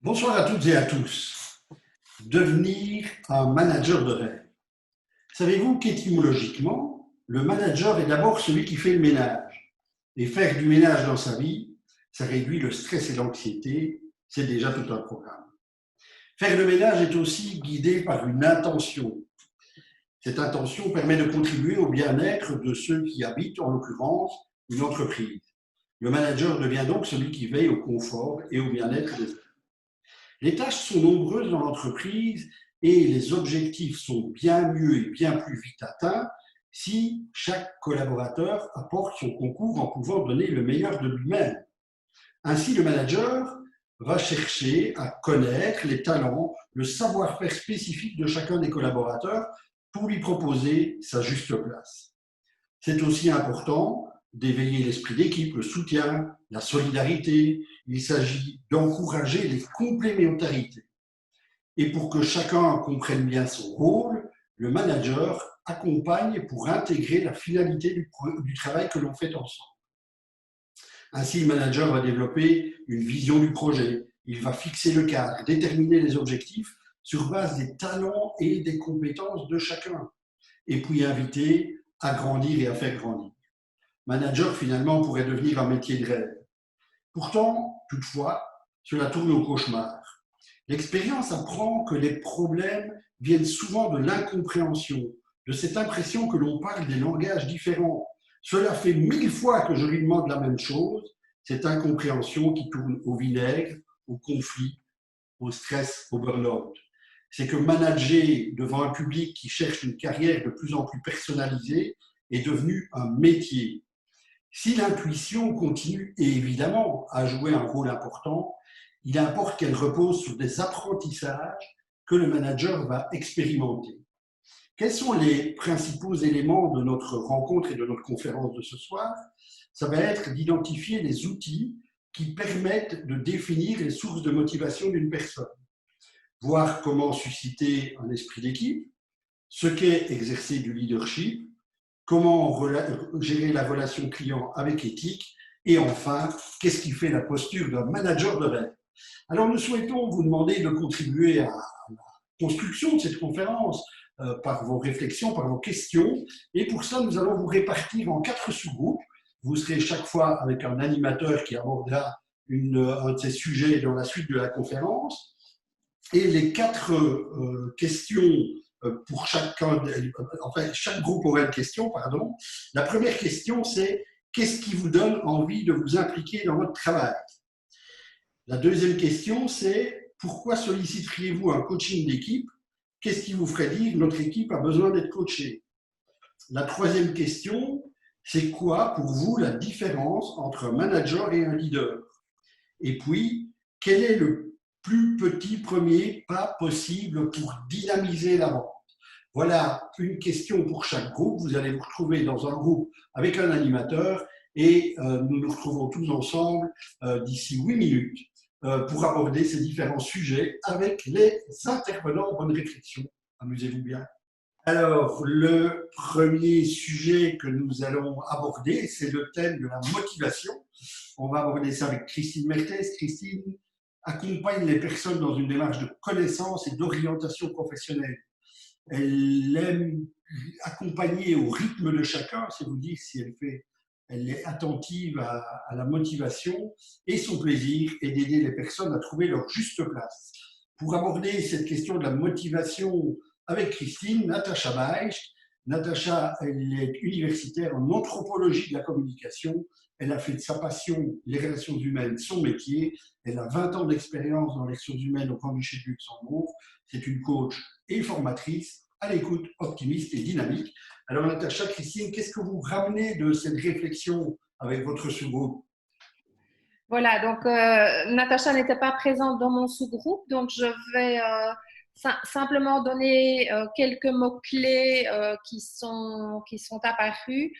Bonsoir à toutes et à tous. Devenir un manager de rêve. Savez-vous qu'étymologiquement, le manager est d'abord celui qui fait le ménage. Et faire du ménage dans sa vie, ça réduit le stress et l'anxiété, c'est déjà tout un programme. Faire le ménage est aussi guidé par une intention. Cette intention permet de contribuer au bien-être de ceux qui habitent, en l'occurrence, une entreprise. Le manager devient donc celui qui veille au confort et au bien-être des autres. Les tâches sont nombreuses dans l'entreprise et les objectifs sont bien mieux et bien plus vite atteints si chaque collaborateur apporte son concours en pouvant donner le meilleur de lui-même. Ainsi, le manager va chercher à connaître les talents, le savoir-faire spécifique de chacun des collaborateurs pour lui proposer sa juste place. C'est aussi important d'éveiller l'esprit d'équipe, le soutien, la solidarité. Il s'agit d'encourager les complémentarités. Et pour que chacun comprenne bien son rôle, le manager accompagne pour intégrer la finalité du travail que l'on fait ensemble. Ainsi, le manager va développer une vision du projet, il va fixer le cadre, déterminer les objectifs sur base des talents et des compétences de chacun, et puis inviter à grandir et à faire grandir. Manager, finalement, pourrait devenir un métier de rêve. Pourtant, toutefois, cela tourne au cauchemar. L'expérience apprend que les problèmes viennent souvent de l'incompréhension, de cette impression que l'on parle des langages différents. Cela fait 1000 fois que je lui demande la même chose, cette incompréhension qui tourne au vinaigre, au conflit, au stress, au burn-out. C'est que manager devant un public qui cherche une carrière de plus en plus personnalisée est devenu un métier. Si l'intuition continue évidemment à jouer un rôle important, il importe qu'elle repose sur des apprentissages que le manager va expérimenter. Quels sont les principaux éléments de notre rencontre et de notre conférence de ce soir? Ça va être d'identifier les outils qui permettent de définir les sources de motivation d'une personne, voir comment susciter un esprit d'équipe, ce qu'est exercer du leadership, comment gérer la relation client avec éthique, et enfin, qu'est-ce qui fait la posture d'un manager de rêve. Alors, nous souhaitons vous demander de contribuer à la construction de cette conférence par vos réflexions, par vos questions, et pour ça, nous allons vous répartir en 4 sous-groupes. Vous serez chaque fois avec un animateur qui abordera un de ces sujets dans la suite de la conférence, et les 4 questions pour chacun, enfin, chaque groupe aura une question, pardon. La première question, c'est qu'est-ce qui vous donne envie de vous impliquer dans votre travail? La deuxième question, c'est pourquoi solliciterez-vous un coaching d'équipe? Qu'est-ce qui vous ferait dire notre équipe a besoin d'être coachée? La troisième question, c'est quoi pour vous la différence entre un manager et un leader? Et puis, quel est le plus petit premier pas possible pour dynamiser la vente? Voilà une question pour chaque groupe. Vous allez vous retrouver dans un groupe avec un animateur et nous nous retrouvons tous ensemble d'ici 8 minutes pour aborder ces différents sujets avec les intervenants. Bonne réflexion. Amusez-vous bien. Alors, le premier sujet que nous allons aborder, c'est le thème de la motivation. On va aborder ça avec Christine Mertès. Christine accompagne les personnes dans une démarche de connaissance et d'orientation professionnelle. Elle aime accompagner au rythme de chacun, c'est vous dire si elle est attentive à la motivation, et son plaisir est d'aider les personnes à trouver leur juste place. Pour aborder cette question de la motivation avec Christine, Natacha Baïch. Natacha, elle est universitaire en anthropologie de la communication. Elle a fait de sa passion, les relations humaines, son métier. Elle a 20 ans d'expérience dans les ressources humaines au Grand-Duché de Luxembourg. C'est une coach et formatrice, à l'écoute, optimiste et dynamique. Alors Natacha, Christine, qu'est-ce que vous ramenez de cette réflexion avec votre sous-groupe? Voilà, donc Natacha n'était pas présente dans mon sous-groupe, donc je vais simplement donner quelques mots-clés qui sont apparus.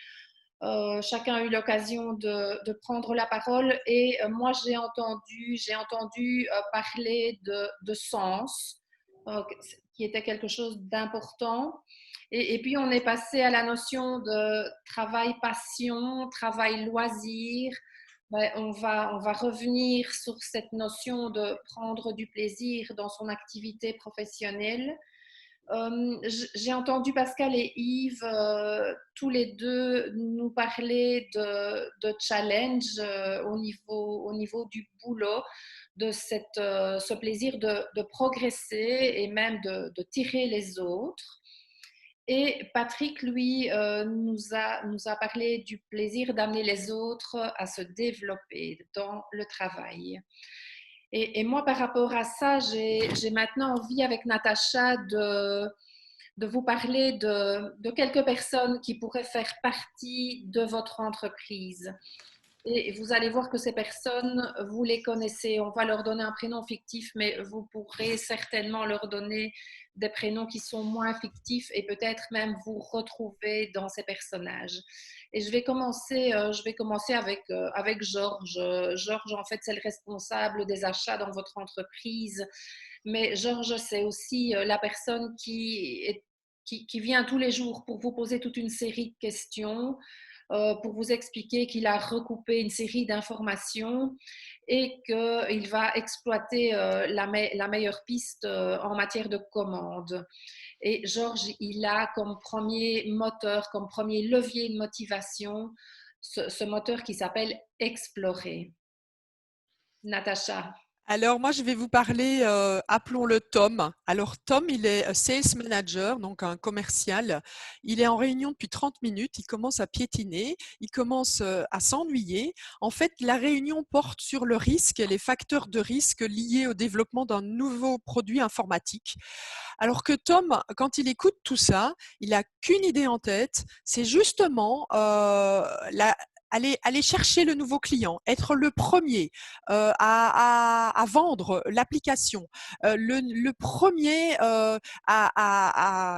Chacun a eu l'occasion de prendre la parole et moi j'ai entendu parler de sens, qui était quelque chose d'important. Et puis on est passé à la notion de travail passion, travail loisir, Ouais, on va revenir sur cette notion de prendre du plaisir dans son activité professionnelle. J'ai entendu Pascal et Yves tous les deux nous parler de challenge au niveau du boulot, de ce plaisir de progresser et même de tirer les autres. Et Patrick, lui, nous a parlé du plaisir d'amener les autres à se développer dans le travail. Et moi, par rapport à ça, j'ai maintenant envie avec Natacha de vous parler de quelques personnes qui pourraient faire partie de votre entreprise. Et vous allez voir que ces personnes, vous les connaissez. On va leur donner un prénom fictif, mais vous pourrez certainement leur donner des prénoms qui sont moins fictifs et peut-être même vous retrouver dans ces personnages. Et je vais commencer avec Georges. Georges, en fait, c'est le responsable des achats dans votre entreprise. Mais Georges, c'est aussi la personne qui vient tous les jours pour vous poser toute une série de questions, pour vous expliquer qu'il a recoupé une série d'informations et qu'il va exploiter la meilleure piste en matière de commande. Et Georges, il a comme premier moteur, comme premier levier de motivation, ce moteur qui s'appelle explorer. Natacha. Alors moi, je vais vous parler, appelons-le Tom. Alors Tom, il est sales manager, donc un commercial. Il est en réunion depuis 30 minutes, il commence à piétiner, il commence à s'ennuyer. En fait, la réunion porte sur le risque et les facteurs de risque liés au développement d'un nouveau produit informatique. Alors que Tom, quand il écoute tout ça, il n'a qu'une idée en tête, c'est justement aller chercher le nouveau client, être le premier à vendre l'application, le premier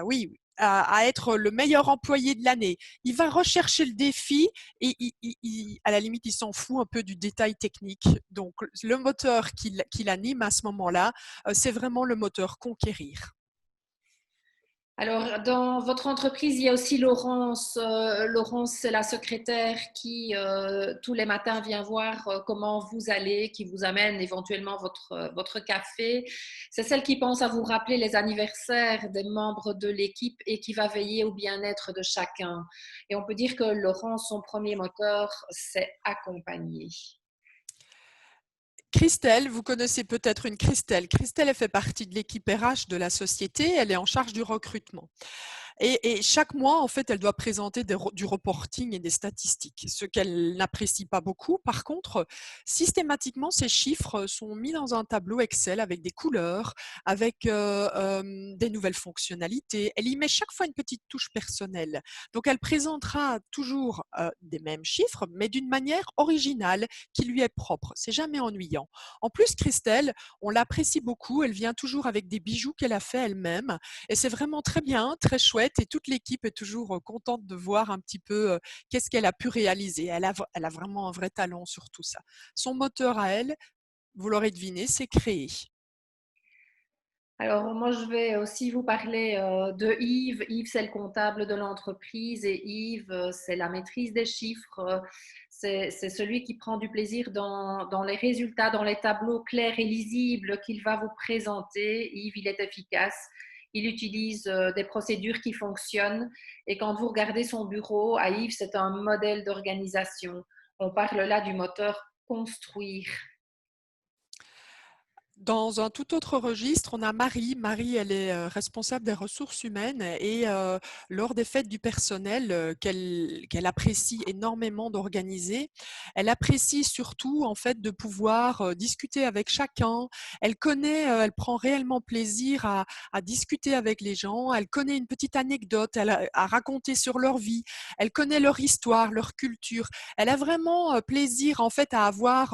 oui, à être le meilleur employé de l'année. Il va rechercher le défi et à la limite, il s'en fout un peu du détail technique. Donc, le moteur qui l'anime à ce moment-là, c'est vraiment le moteur conquérir. Alors, dans votre entreprise, il y a aussi Laurence. Laurence, c'est la secrétaire qui, tous les matins, vient voir comment vous allez, qui vous amène éventuellement votre café. C'est celle qui pense à vous rappeler les anniversaires des membres de l'équipe et qui va veiller au bien-être de chacun. Et on peut dire que Laurence, son premier moteur, c'est accompagner. Christelle, vous connaissez peut-être une Christelle. Christelle, elle fait partie de l'équipe RH de la société. Elle est en charge du recrutement. Et chaque mois, en fait, elle doit présenter du reporting et des statistiques, ce qu'elle n'apprécie pas beaucoup. Par contre, systématiquement, ces chiffres sont mis dans un tableau Excel avec des couleurs, avec des nouvelles fonctionnalités. Elle y met chaque fois une petite touche personnelle. Donc, elle présentera toujours des mêmes chiffres, mais d'une manière originale qui lui est propre. C'est jamais ennuyant. En plus, Christelle, on l'apprécie beaucoup. Elle vient toujours avec des bijoux qu'elle a fait elle-même. Et c'est vraiment très bien, très chouette. Et toute l'équipe est toujours contente de voir un petit peu qu'est-ce qu'elle a pu réaliser. Elle a vraiment un vrai talent sur tout ça. Son moteur à elle, vous l'aurez deviné, c'est créer. Alors, moi, je vais aussi vous parler de Yves. Yves, c'est le comptable de l'entreprise et Yves, c'est la maîtrise des chiffres. C'est celui qui prend du plaisir dans les résultats, dans les tableaux clairs et lisibles qu'il va vous présenter. Yves, il est efficace. Il utilise des procédures qui fonctionnent. Et quand vous regardez son bureau, à Yves, c'est un modèle d'organisation. On parle là du moteur construire. Dans un tout autre registre, on a Marie. Marie, elle est responsable des ressources humaines et lors des fêtes du personnel qu'elle apprécie énormément d'organiser, elle apprécie surtout en fait de pouvoir discuter avec chacun. Elle connaît, elle prend réellement plaisir à discuter avec les gens. Elle connaît une petite anecdote à raconter sur leur vie. Elle connaît leur histoire, leur culture. Elle a vraiment plaisir en fait à avoir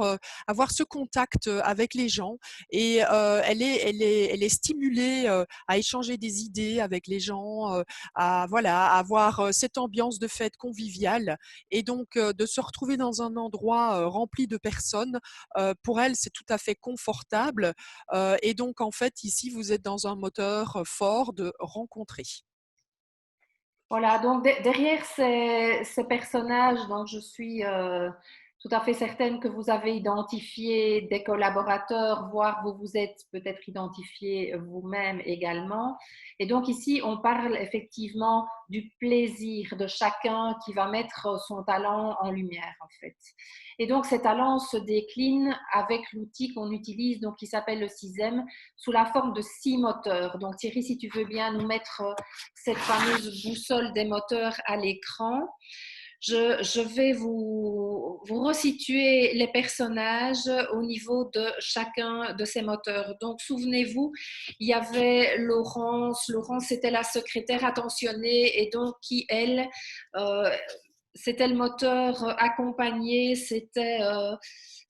ce contact avec les gens. Et elle est stimulée à échanger des idées avec les gens, à avoir cette ambiance de fête conviviale. Et donc, de se retrouver dans un endroit rempli de personnes, pour elle, c'est tout à fait confortable. Et donc, en fait, ici, vous êtes dans un moteur fort de rencontrer. Voilà, donc derrière ces personnages, donc je suis tout à fait certaine que vous avez identifié des collaborateurs, voire vous vous êtes peut-être identifié vous-même également. Et donc ici, on parle effectivement du plaisir de chacun qui va mettre son talent en lumière, en fait. Et donc, ces talents se déclinent avec l'outil qu'on utilise, donc qui s'appelle le CISEM, sous la forme de 6 moteurs. Donc, Thierry, si tu veux bien nous mettre cette fameuse boussole des moteurs à l'écran. Je vais vous resituer les personnages au niveau de chacun de ces moteurs. Donc, souvenez-vous, il y avait Laurence. Laurence, c'était la secrétaire attentionnée et donc qui, elle, euh, c'était le moteur accompagné, c'est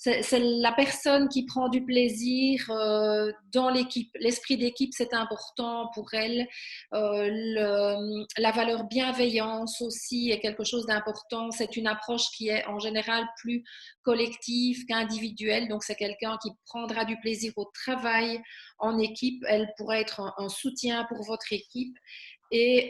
la personne qui prend du plaisir dans l'équipe. L'esprit d'équipe, c'est important pour elle. La valeur bienveillance aussi est quelque chose d'important. C'est une approche qui est en général plus collective qu'individuelle. Donc, c'est quelqu'un qui prendra du plaisir au travail en équipe. Elle pourrait être un soutien pour votre équipe. Et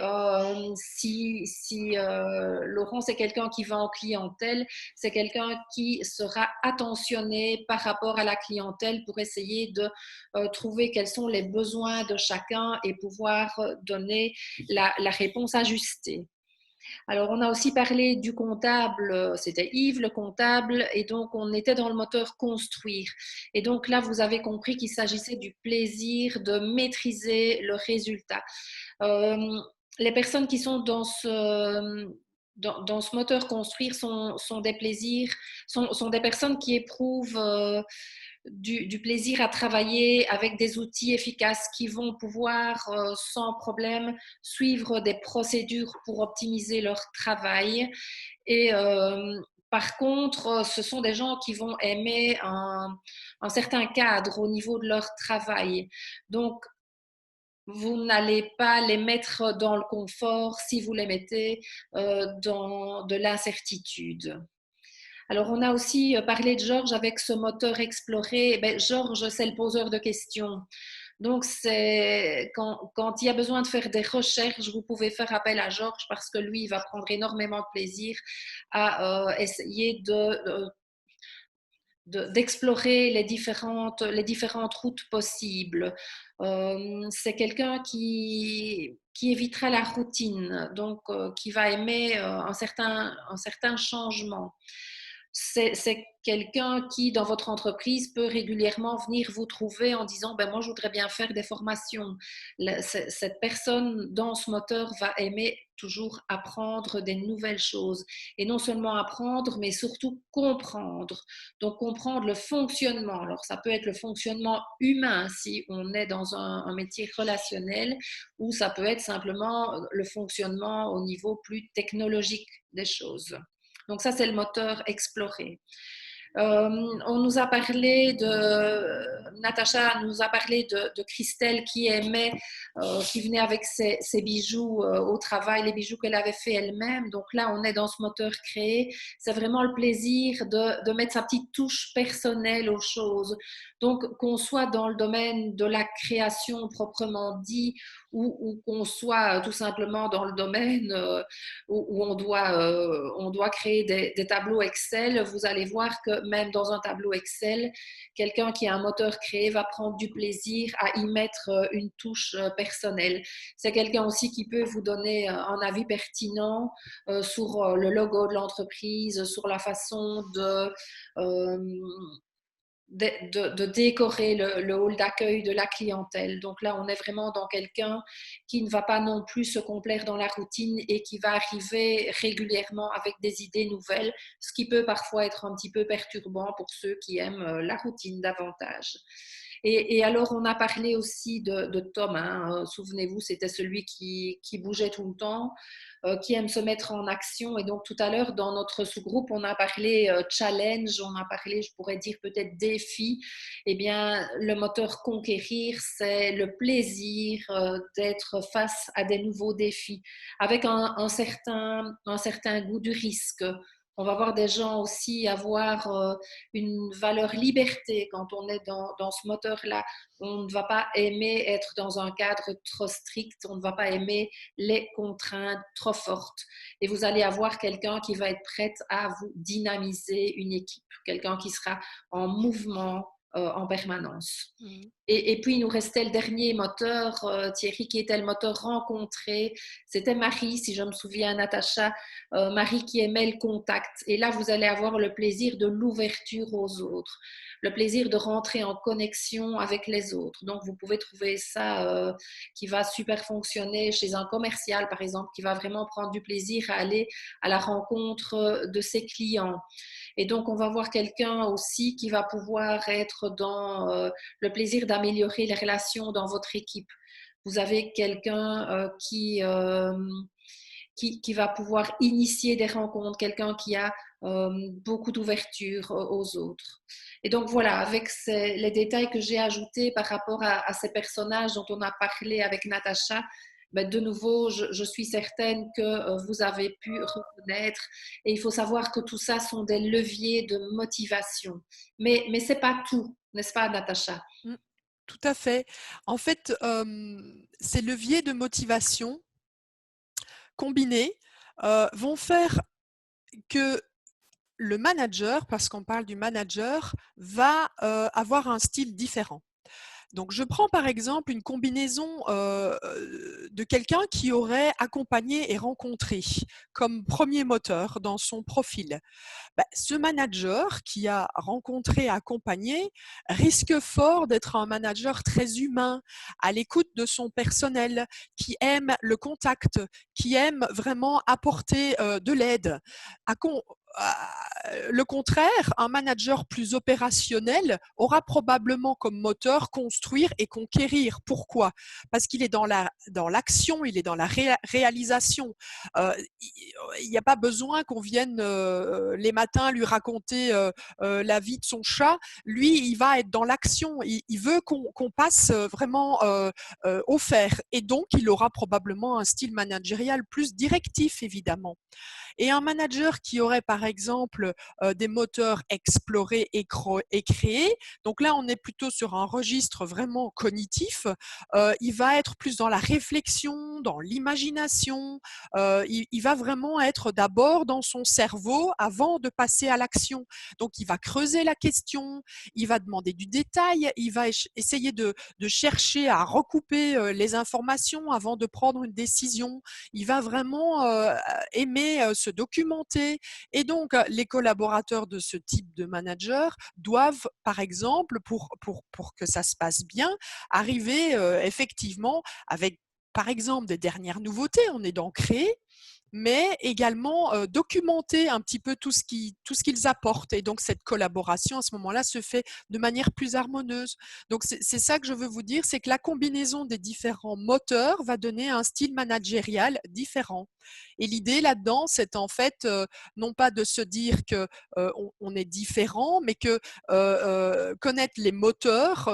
si Laurent, c'est quelqu'un qui va en clientèle, c'est quelqu'un qui sera attentionné par rapport à la clientèle pour essayer de trouver quels sont les besoins de chacun et pouvoir donner la réponse ajustée. Alors, on a aussi parlé du comptable, c'était Yves le comptable, et donc on était dans le moteur construire. Et donc là, vous avez compris qu'il s'agissait du plaisir de maîtriser le résultat. Les personnes qui sont dans ce moteur construire sont des plaisirs, sont des personnes qui éprouvent du plaisir à travailler avec des outils efficaces qui vont pouvoir sans problème suivre des procédures pour optimiser leur travail. Et par contre, ce sont des gens qui vont aimer un certain cadre au niveau de leur travail. Donc, vous n'allez pas les mettre dans le confort si vous les mettez dans de l'incertitude. Alors, on a aussi parlé de Georges avec ce moteur exploré. Ben, Georges, c'est le poseur de questions. Donc, c'est quand il y a besoin de faire des recherches, vous pouvez faire appel à Georges parce que lui, il va prendre énormément de plaisir à essayer d'explorer les différentes routes possibles. C'est quelqu'un qui évitera la routine, donc qui va aimer un certain changement. C'est quelqu'un qui, dans votre entreprise, peut régulièrement venir vous trouver en disant ben, moi, je voudrais bien faire des formations. Cette personne, dans ce moteur, va aimer toujours apprendre des nouvelles choses. Et non seulement apprendre, mais surtout comprendre. Donc, comprendre le fonctionnement. Alors, ça peut être le fonctionnement humain si on est dans un métier relationnel, ou ça peut être simplement le fonctionnement au niveau plus technologique des choses. Donc ça, c'est le moteur explorer. On nous a parlé Natacha nous a parlé de Christelle qui aimait, qui venait avec ses bijoux au travail, les bijoux qu'elle avait fait elle-même. Donc là, on est dans ce moteur créé. C'est vraiment le plaisir de mettre sa petite touche personnelle aux choses. Donc, qu'on soit dans le domaine de la création proprement dit ou qu'on soit tout simplement dans le domaine où on doit créer des tableaux Excel, vous allez voir que même dans un tableau Excel, quelqu'un qui a un moteur créé va prendre du plaisir à y mettre une touche personnelle. C'est quelqu'un aussi qui peut vous donner un avis pertinent sur le logo de l'entreprise, sur la façon euh, de décorer le hall d'accueil de la clientèle. Donc là, on est vraiment dans quelqu'un qui ne va pas non plus se complaire dans la routine et qui va arriver régulièrement avec des idées nouvelles, ce qui peut parfois être un petit peu perturbant pour ceux qui aiment la routine davantage. Et alors, on a parlé aussi de Tom. Hein. Souvenez-vous, c'était celui qui bougeait tout le temps, qui aime se mettre en action. Et donc, tout à l'heure, dans notre sous-groupe, on a parlé challenge, on a parlé, je pourrais dire peut-être défi. Eh bien, le moteur conquérir, c'est le plaisir d'être face à des nouveaux défis, avec un certain goût du risque. On va voir des gens aussi avoir une valeur liberté quand on est dans ce moteur-là. On ne va pas aimer être dans un cadre trop strict, on ne va pas aimer les contraintes trop fortes. Et vous allez avoir quelqu'un qui va être prêt à vous dynamiser une équipe, quelqu'un qui sera en mouvement en permanence. Et puis, il nous restait le dernier moteur, Thierry, qui était le moteur rencontré. C'était Marie, si je me souviens, Natacha, Marie qui aimait le contact. Et là, vous allez avoir le plaisir de l'ouverture aux autres, le plaisir de rentrer en connexion avec les autres. Donc, vous pouvez trouver ça qui va super fonctionner chez un commercial, par exemple, qui va vraiment prendre du plaisir à aller à la rencontre de ses clients. Et donc, on va voir quelqu'un aussi qui va pouvoir être dans le plaisir d'améliorer les relations dans votre équipe. Vous avez quelqu'un qui va pouvoir initier des rencontres, quelqu'un qui a beaucoup d'ouverture aux autres. Et donc voilà, avec les détails que j'ai ajoutés par rapport à ces personnages dont on a parlé avec Natacha, ben de nouveau, je suis certaine que vous avez pu reconnaître. Et il faut savoir que tout ça sont des leviers de motivation. Mais ce n'est pas tout, n'est-ce pas, Natacha? Tout à fait. En fait, ces leviers de motivation combinés vont faire que le manager, parce qu'on parle du manager, va avoir un style différent. Donc, je prends par exemple une combinaison de quelqu'un qui aurait accompagné et rencontré comme premier moteur dans son profil. Ce manager qui a rencontré et accompagné risque fort d'être un manager très humain, à l'écoute de son personnel, qui aime le contact, qui aime vraiment apporter de l'aide. Le contraire, un manager plus opérationnel aura probablement comme moteur construire et conquérir. Pourquoi? Parce qu'il est dans l'action, il est dans la réalisation. Il n'y a pas besoin qu'on vienne les matins lui raconter la vie de son chat. Lui, il va être dans l'action. Il veut qu'on passe vraiment au faire. Et donc, il aura probablement un style managérial plus directif, évidemment. Et un manager qui aurait, par exemple, des moteurs explorés et créés, donc là, on est plutôt sur un registre vraiment cognitif, il va être plus dans la réflexion, dans l'imagination, il va vraiment être d'abord dans son cerveau avant de passer à l'action. Donc, il va creuser la question, il va demander du détail, il va essayer de chercher à recouper les informations avant de prendre une décision. Il va vraiment aimer se documenter. Et donc, les collaborateurs de ce type de manager doivent, par exemple, pour que ça se passe bien, arriver effectivement avec, par exemple, des dernières nouveautés. On est dans créer, mais également documenter un petit peu tout ce qu'ils apportent. Et donc, cette collaboration, à ce moment-là, se fait de manière plus harmonieuse. Donc, c'est ça que je veux vous dire, c'est que la combinaison des différents moteurs va donner un style managérial différent. Et l'idée là-dedans, c'est en fait non pas de se dire que on est différent, mais que connaître les moteurs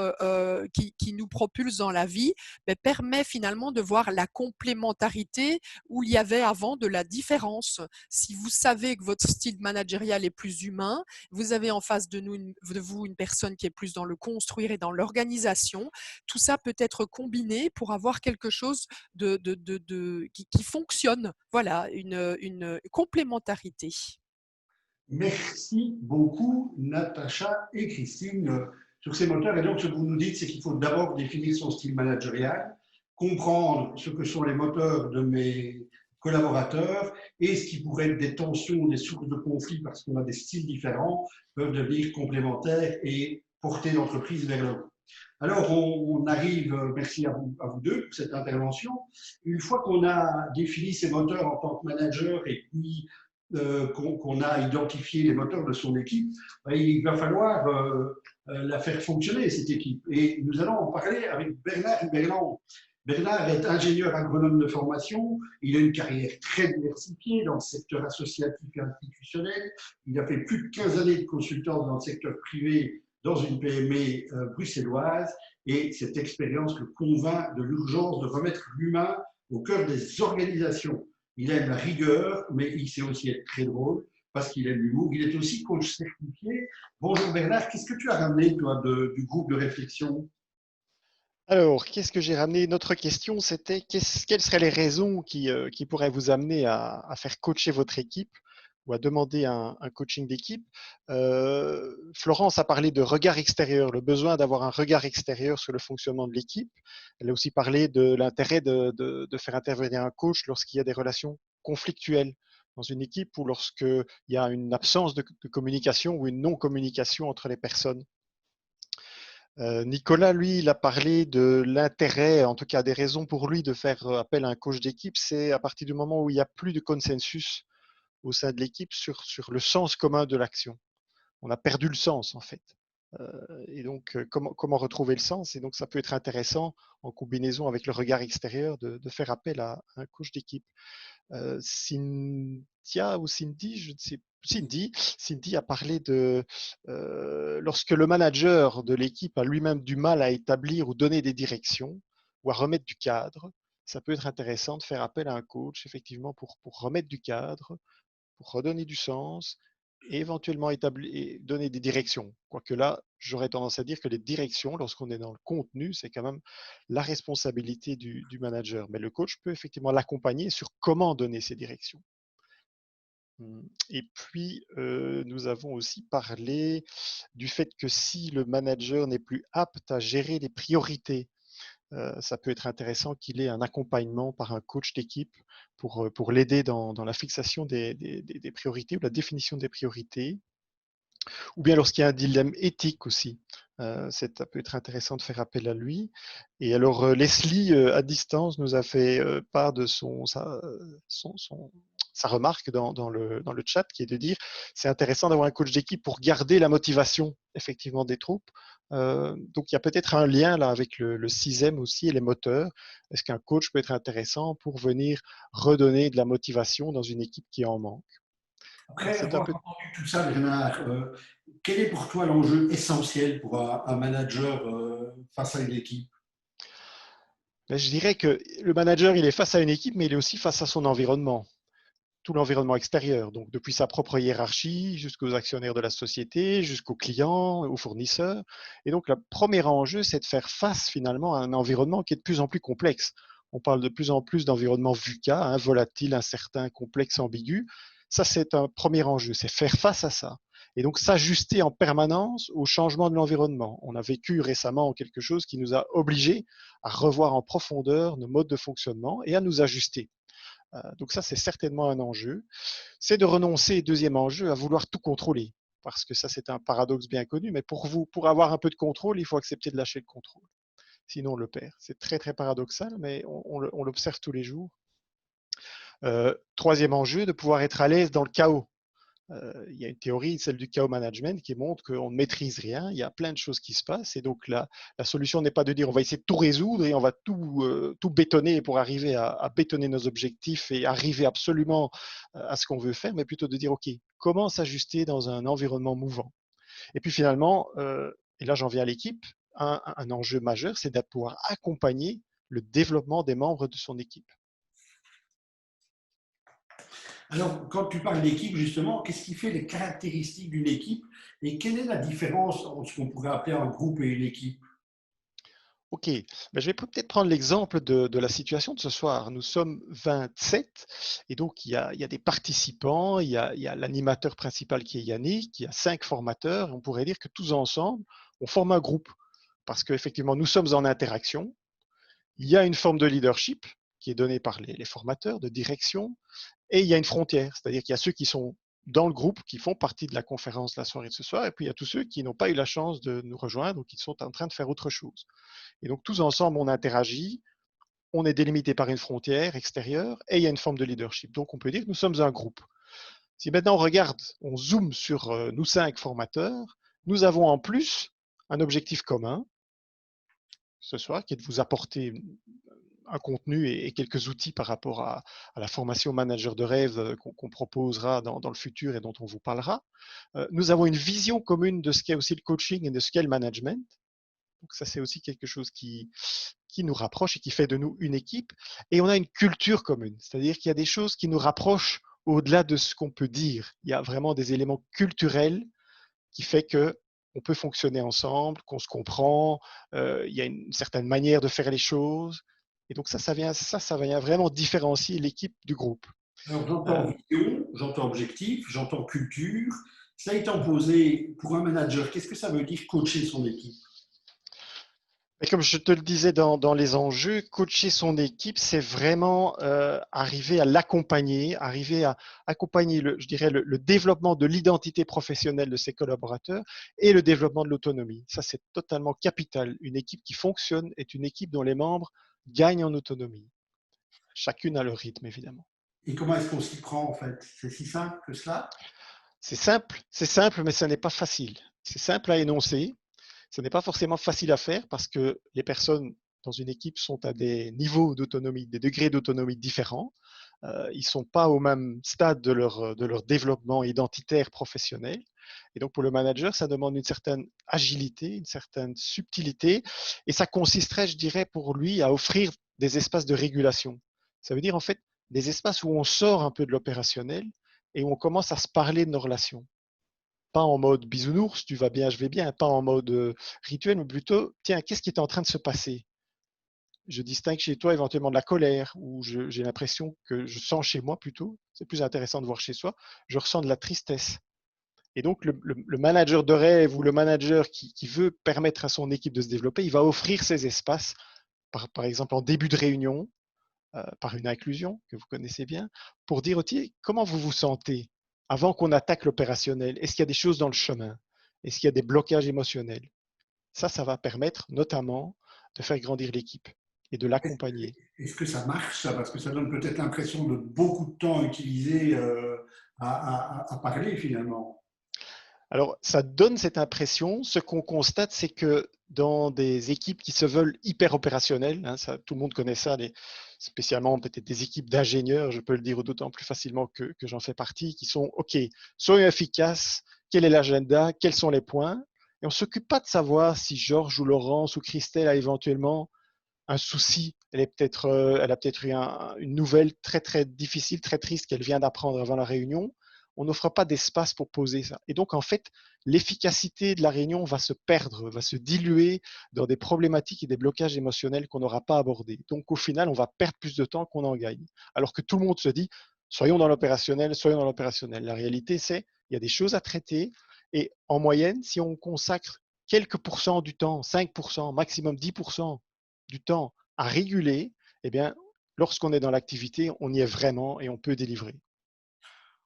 qui nous propulsent dans la vie permet finalement de voir la complémentarité où il y avait avant de la différence. Si vous savez que votre style managérial est plus humain, vous avez en face de vous une personne qui est plus dans le construire et dans l'organisation, tout ça peut être combiné pour avoir quelque chose qui fonctionne. Voilà, une complémentarité. Merci beaucoup, Natacha et Christine, sur ces moteurs. Et donc, ce que vous nous dites, c'est qu'il faut d'abord définir son style managérial, comprendre ce que sont les moteurs de mes collaborateurs et ce qui pourrait être des tensions, des sources de conflits, parce qu'on a des styles différents, peuvent devenir complémentaires et porter l'entreprise vers le haut. Alors, on arrive, merci à vous deux pour cette intervention. Une fois qu'on a défini ces moteurs en tant que manager et puis qu'on a identifié les moteurs de son équipe, il va falloir la faire fonctionner, cette équipe. Et nous allons en parler avec Bernard Berland. Bernard est ingénieur agronome de formation. Il a une carrière très diversifiée dans le secteur associatif et institutionnel. Il a fait plus de 15 années de consultance dans le secteur privé dans une PME bruxelloise. Et cette expérience le convainc de l'urgence de remettre l'humain au cœur des organisations. Il aime la rigueur, mais il sait aussi être très drôle. parce qu'il aime l'humour. Il est aussi coach certifié. Bonjour Bernard, qu'est-ce que tu as ramené, toi, du groupe de réflexion? Alors, qu'est-ce que j'ai ramené? Notre question, c'était quelles seraient les raisons qui pourraient vous amener à faire coacher votre équipe ou à demander un coaching d'équipe. Florence a parlé de regard extérieur, le besoin d'avoir un regard extérieur sur le fonctionnement de l'équipe. Elle a aussi parlé de l'intérêt de faire intervenir un coach lorsqu'il y a des relations conflictuelles dans une équipe ou lorsqu'il y a une absence de communication ou une non-communication entre les personnes. Nicolas, lui, il a parlé de l'intérêt, en tout cas des raisons pour lui de faire appel à un coach d'équipe, c'est à partir du moment où il n'y a plus de consensus au sein de l'équipe sur le sens commun de l'action. On a perdu le sens, en fait. Et donc, comment retrouver le sens? Et donc, ça peut être intéressant, en combinaison avec le regard extérieur, de faire appel à un coach d'équipe. Cynthia ou Cindy, je ne sais Cindy a parlé de lorsque le manager de l'équipe a lui-même du mal à établir ou donner des directions ou à remettre du cadre, ça peut être intéressant de faire appel à un coach effectivement pour remettre du cadre, pour redonner du sens et éventuellement donner des directions. Quoique là, j'aurais tendance à dire que les directions, lorsqu'on est dans le contenu, c'est quand même la responsabilité du manager. Mais le coach peut effectivement l'accompagner sur comment donner ces directions. Et puis, nous avons aussi parlé du fait que si le manager n'est plus apte à gérer les priorités, ça peut être intéressant qu'il ait un accompagnement par un coach d'équipe pour l'aider dans la fixation des priorités ou la définition des priorités. Ou bien lorsqu'il y a un dilemme éthique aussi, ça peut être intéressant de faire appel à lui. Et alors, Leslie, à distance, nous a fait part de sa remarque dans le chat, qui est de dire c'est intéressant d'avoir un coach d'équipe pour garder la motivation effectivement des troupes. Donc, il y a peut-être un lien là avec le CISM aussi et les moteurs. Est-ce qu'un coach peut être intéressant pour venir redonner de la motivation dans une équipe qui en manque? Après C'est un avoir peu entendu tout ça, Bernard, quel est pour toi l'enjeu essentiel pour un manager face à une équipe? Je dirais que le manager, il est face à une équipe, mais il est aussi face à son environnement, tout l'environnement extérieur. Donc, depuis sa propre hiérarchie jusqu'aux actionnaires de la société, jusqu'aux clients, aux fournisseurs. Et donc, le premier enjeu, c'est de faire face finalement à un environnement qui est de plus en plus complexe. On parle de plus en plus d'environnement VUCA, hein, volatile, incertain, complexe, ambigu. Ça, c'est un premier enjeu, c'est faire face à ça. Et donc s'ajuster en permanence au changement de l'environnement. On a vécu récemment quelque chose qui nous a obligés à revoir en profondeur nos modes de fonctionnement et à nous ajuster. Donc ça, c'est certainement un enjeu. C'est de renoncer, deuxième enjeu, à vouloir tout contrôler. Parce que ça, c'est un paradoxe bien connu, mais pour avoir un peu de contrôle, il faut accepter de lâcher le contrôle. Sinon, on le perd. C'est très, très paradoxal, mais on l'observe tous les jours. Troisième enjeu, de pouvoir être à l'aise dans le chaos. Il y a une théorie, celle du chaos management, qui montre qu'on ne maîtrise rien, il y a plein de choses qui se passent, et donc la solution n'est pas de dire on va essayer de tout résoudre et on va tout bétonner pour arriver à bétonner nos objectifs et arriver absolument à ce qu'on veut faire, mais plutôt de dire ok, comment s'ajuster dans un environnement mouvant. Et puis finalement, et là j'en viens à l'équipe, un enjeu majeur, c'est de pouvoir accompagner le développement des membres de son équipe. Alors, quand tu parles d'équipe, justement, qu'est-ce qui fait les caractéristiques d'une équipe et quelle est la différence entre ce qu'on pourrait appeler un groupe et une équipe? Ok, ben, je vais peut-être prendre l'exemple de la situation de ce soir. Nous sommes 27 et donc il y a des participants, il y a l'animateur principal qui est Yannick, il y a 5 formateurs. On pourrait dire que tous ensemble, on forme un groupe parce qu'effectivement, nous sommes en interaction. Il y a une forme de leadership qui est donnée par les formateurs, de direction, et il y a une frontière, c'est-à-dire qu'il y a ceux qui sont dans le groupe, qui font partie de la conférence de la soirée de ce soir, et puis il y a tous ceux qui n'ont pas eu la chance de nous rejoindre ou qui sont en train de faire autre chose. Et donc tous ensemble, on interagit, on est délimité par une frontière extérieure, et il y a une forme de leadership. Donc on peut dire que nous sommes un groupe. Si maintenant on regarde, on zoome sur nous 5 formateurs, nous avons en plus un objectif commun ce soir, qui est de vous apporter un contenu et quelques outils par rapport à la formation manager de rêve qu'on proposera dans le futur et dont on vous parlera. Nous avons une vision commune de ce qu'est aussi le coaching et de ce qu'est le management. Donc ça, c'est aussi quelque chose qui nous rapproche et qui fait de nous une équipe. Et on a une culture commune, c'est-à-dire qu'il y a des choses qui nous rapprochent au-delà de ce qu'on peut dire. Il y a vraiment des éléments culturels qui fait que on peut fonctionner ensemble, qu'on se comprend, il y a une certaine manière de faire les choses. Et donc ça vient vraiment différencier l'équipe du groupe. Alors, Euh, j'entends vision, j'entends objectif, j'entends culture. Ça étant posé, pour un manager, qu'est-ce que ça veut dire coacher son équipe? Et comme je te le disais dans les enjeux, coacher son équipe, c'est vraiment arriver à l'accompagner, arriver à accompagner, je dirais, le développement de l'identité professionnelle de ses collaborateurs et le développement de l'autonomie. Ça, c'est totalement capital. Une équipe qui fonctionne est une équipe dont les membres gagnent en autonomie. Chacune à leur rythme, évidemment. Et comment est-ce qu'on s'y prend en fait? C'est si simple que cela? C'est simple, mais ce n'est pas facile. C'est simple à énoncer. Ce n'est pas forcément facile à faire parce que les personnes dans une équipe sont à des niveaux d'autonomie, des degrés d'autonomie différents. Ils ne sont pas au même stade de leur développement identitaire professionnel. Et donc pour le manager, ça demande une certaine agilité, une certaine subtilité. Et ça consisterait, je dirais, pour lui à offrir des espaces de régulation. Ça veut dire en fait des espaces où on sort un peu de l'opérationnel et où on commence à se parler de nos relations. Pas en mode bisounours, tu vas bien, je vais bien, pas en mode rituel, mais plutôt, tiens, qu'est-ce qui est en train de se passer? Je distingue chez toi éventuellement de la colère, ou j'ai l'impression que je sens chez moi plutôt, c'est plus intéressant de voir chez soi, je ressens de la tristesse. Et donc, le manager de rêve ou le manager qui veut permettre à son équipe de se développer, il va offrir ces espaces, par exemple en début de réunion, par une inclusion que vous connaissez bien, pour dire, OK, comment vous vous sentez avant qu'on attaque l'opérationnel? Est-ce qu'il y a des choses dans le chemin? Est-ce qu'il y a des blocages émotionnels? Ça va permettre notamment de faire grandir l'équipe et de l'accompagner. Est-ce que ça marche ça? Parce que ça donne peut-être l'impression de beaucoup de temps utilisé à parler finalement. Alors, ça donne cette impression. Ce qu'on constate, c'est que dans des équipes qui se veulent hyper opérationnelles, hein, ça, tout le monde connaît ça, spécialement peut-être des équipes d'ingénieurs, je peux le dire d'autant plus facilement que j'en fais partie, qui sont, OK, soyons efficaces, quel est l'agenda, quels sont les points, et on ne s'occupe pas de savoir si Georges ou Laurence ou Christelle a éventuellement un souci, elle a peut-être eu une nouvelle très très difficile, très triste qu'elle vient d'apprendre avant la réunion. On n'offre pas d'espace pour poser ça. Et donc en fait, l'efficacité de la réunion va se perdre, va se diluer dans des problématiques et des blocages émotionnels qu'on n'aura pas abordés. Donc au final, on va perdre plus de temps qu'on en gagne. Alors que tout le monde se dit, soyons dans l'opérationnel, soyons dans l'opérationnel. La réalité, c'est il y a des choses à traiter et en moyenne, si on consacre quelques pourcents du temps, 5%, maximum 10% du temps à réguler, eh bien, lorsqu'on est dans l'activité, on y est vraiment et on peut délivrer.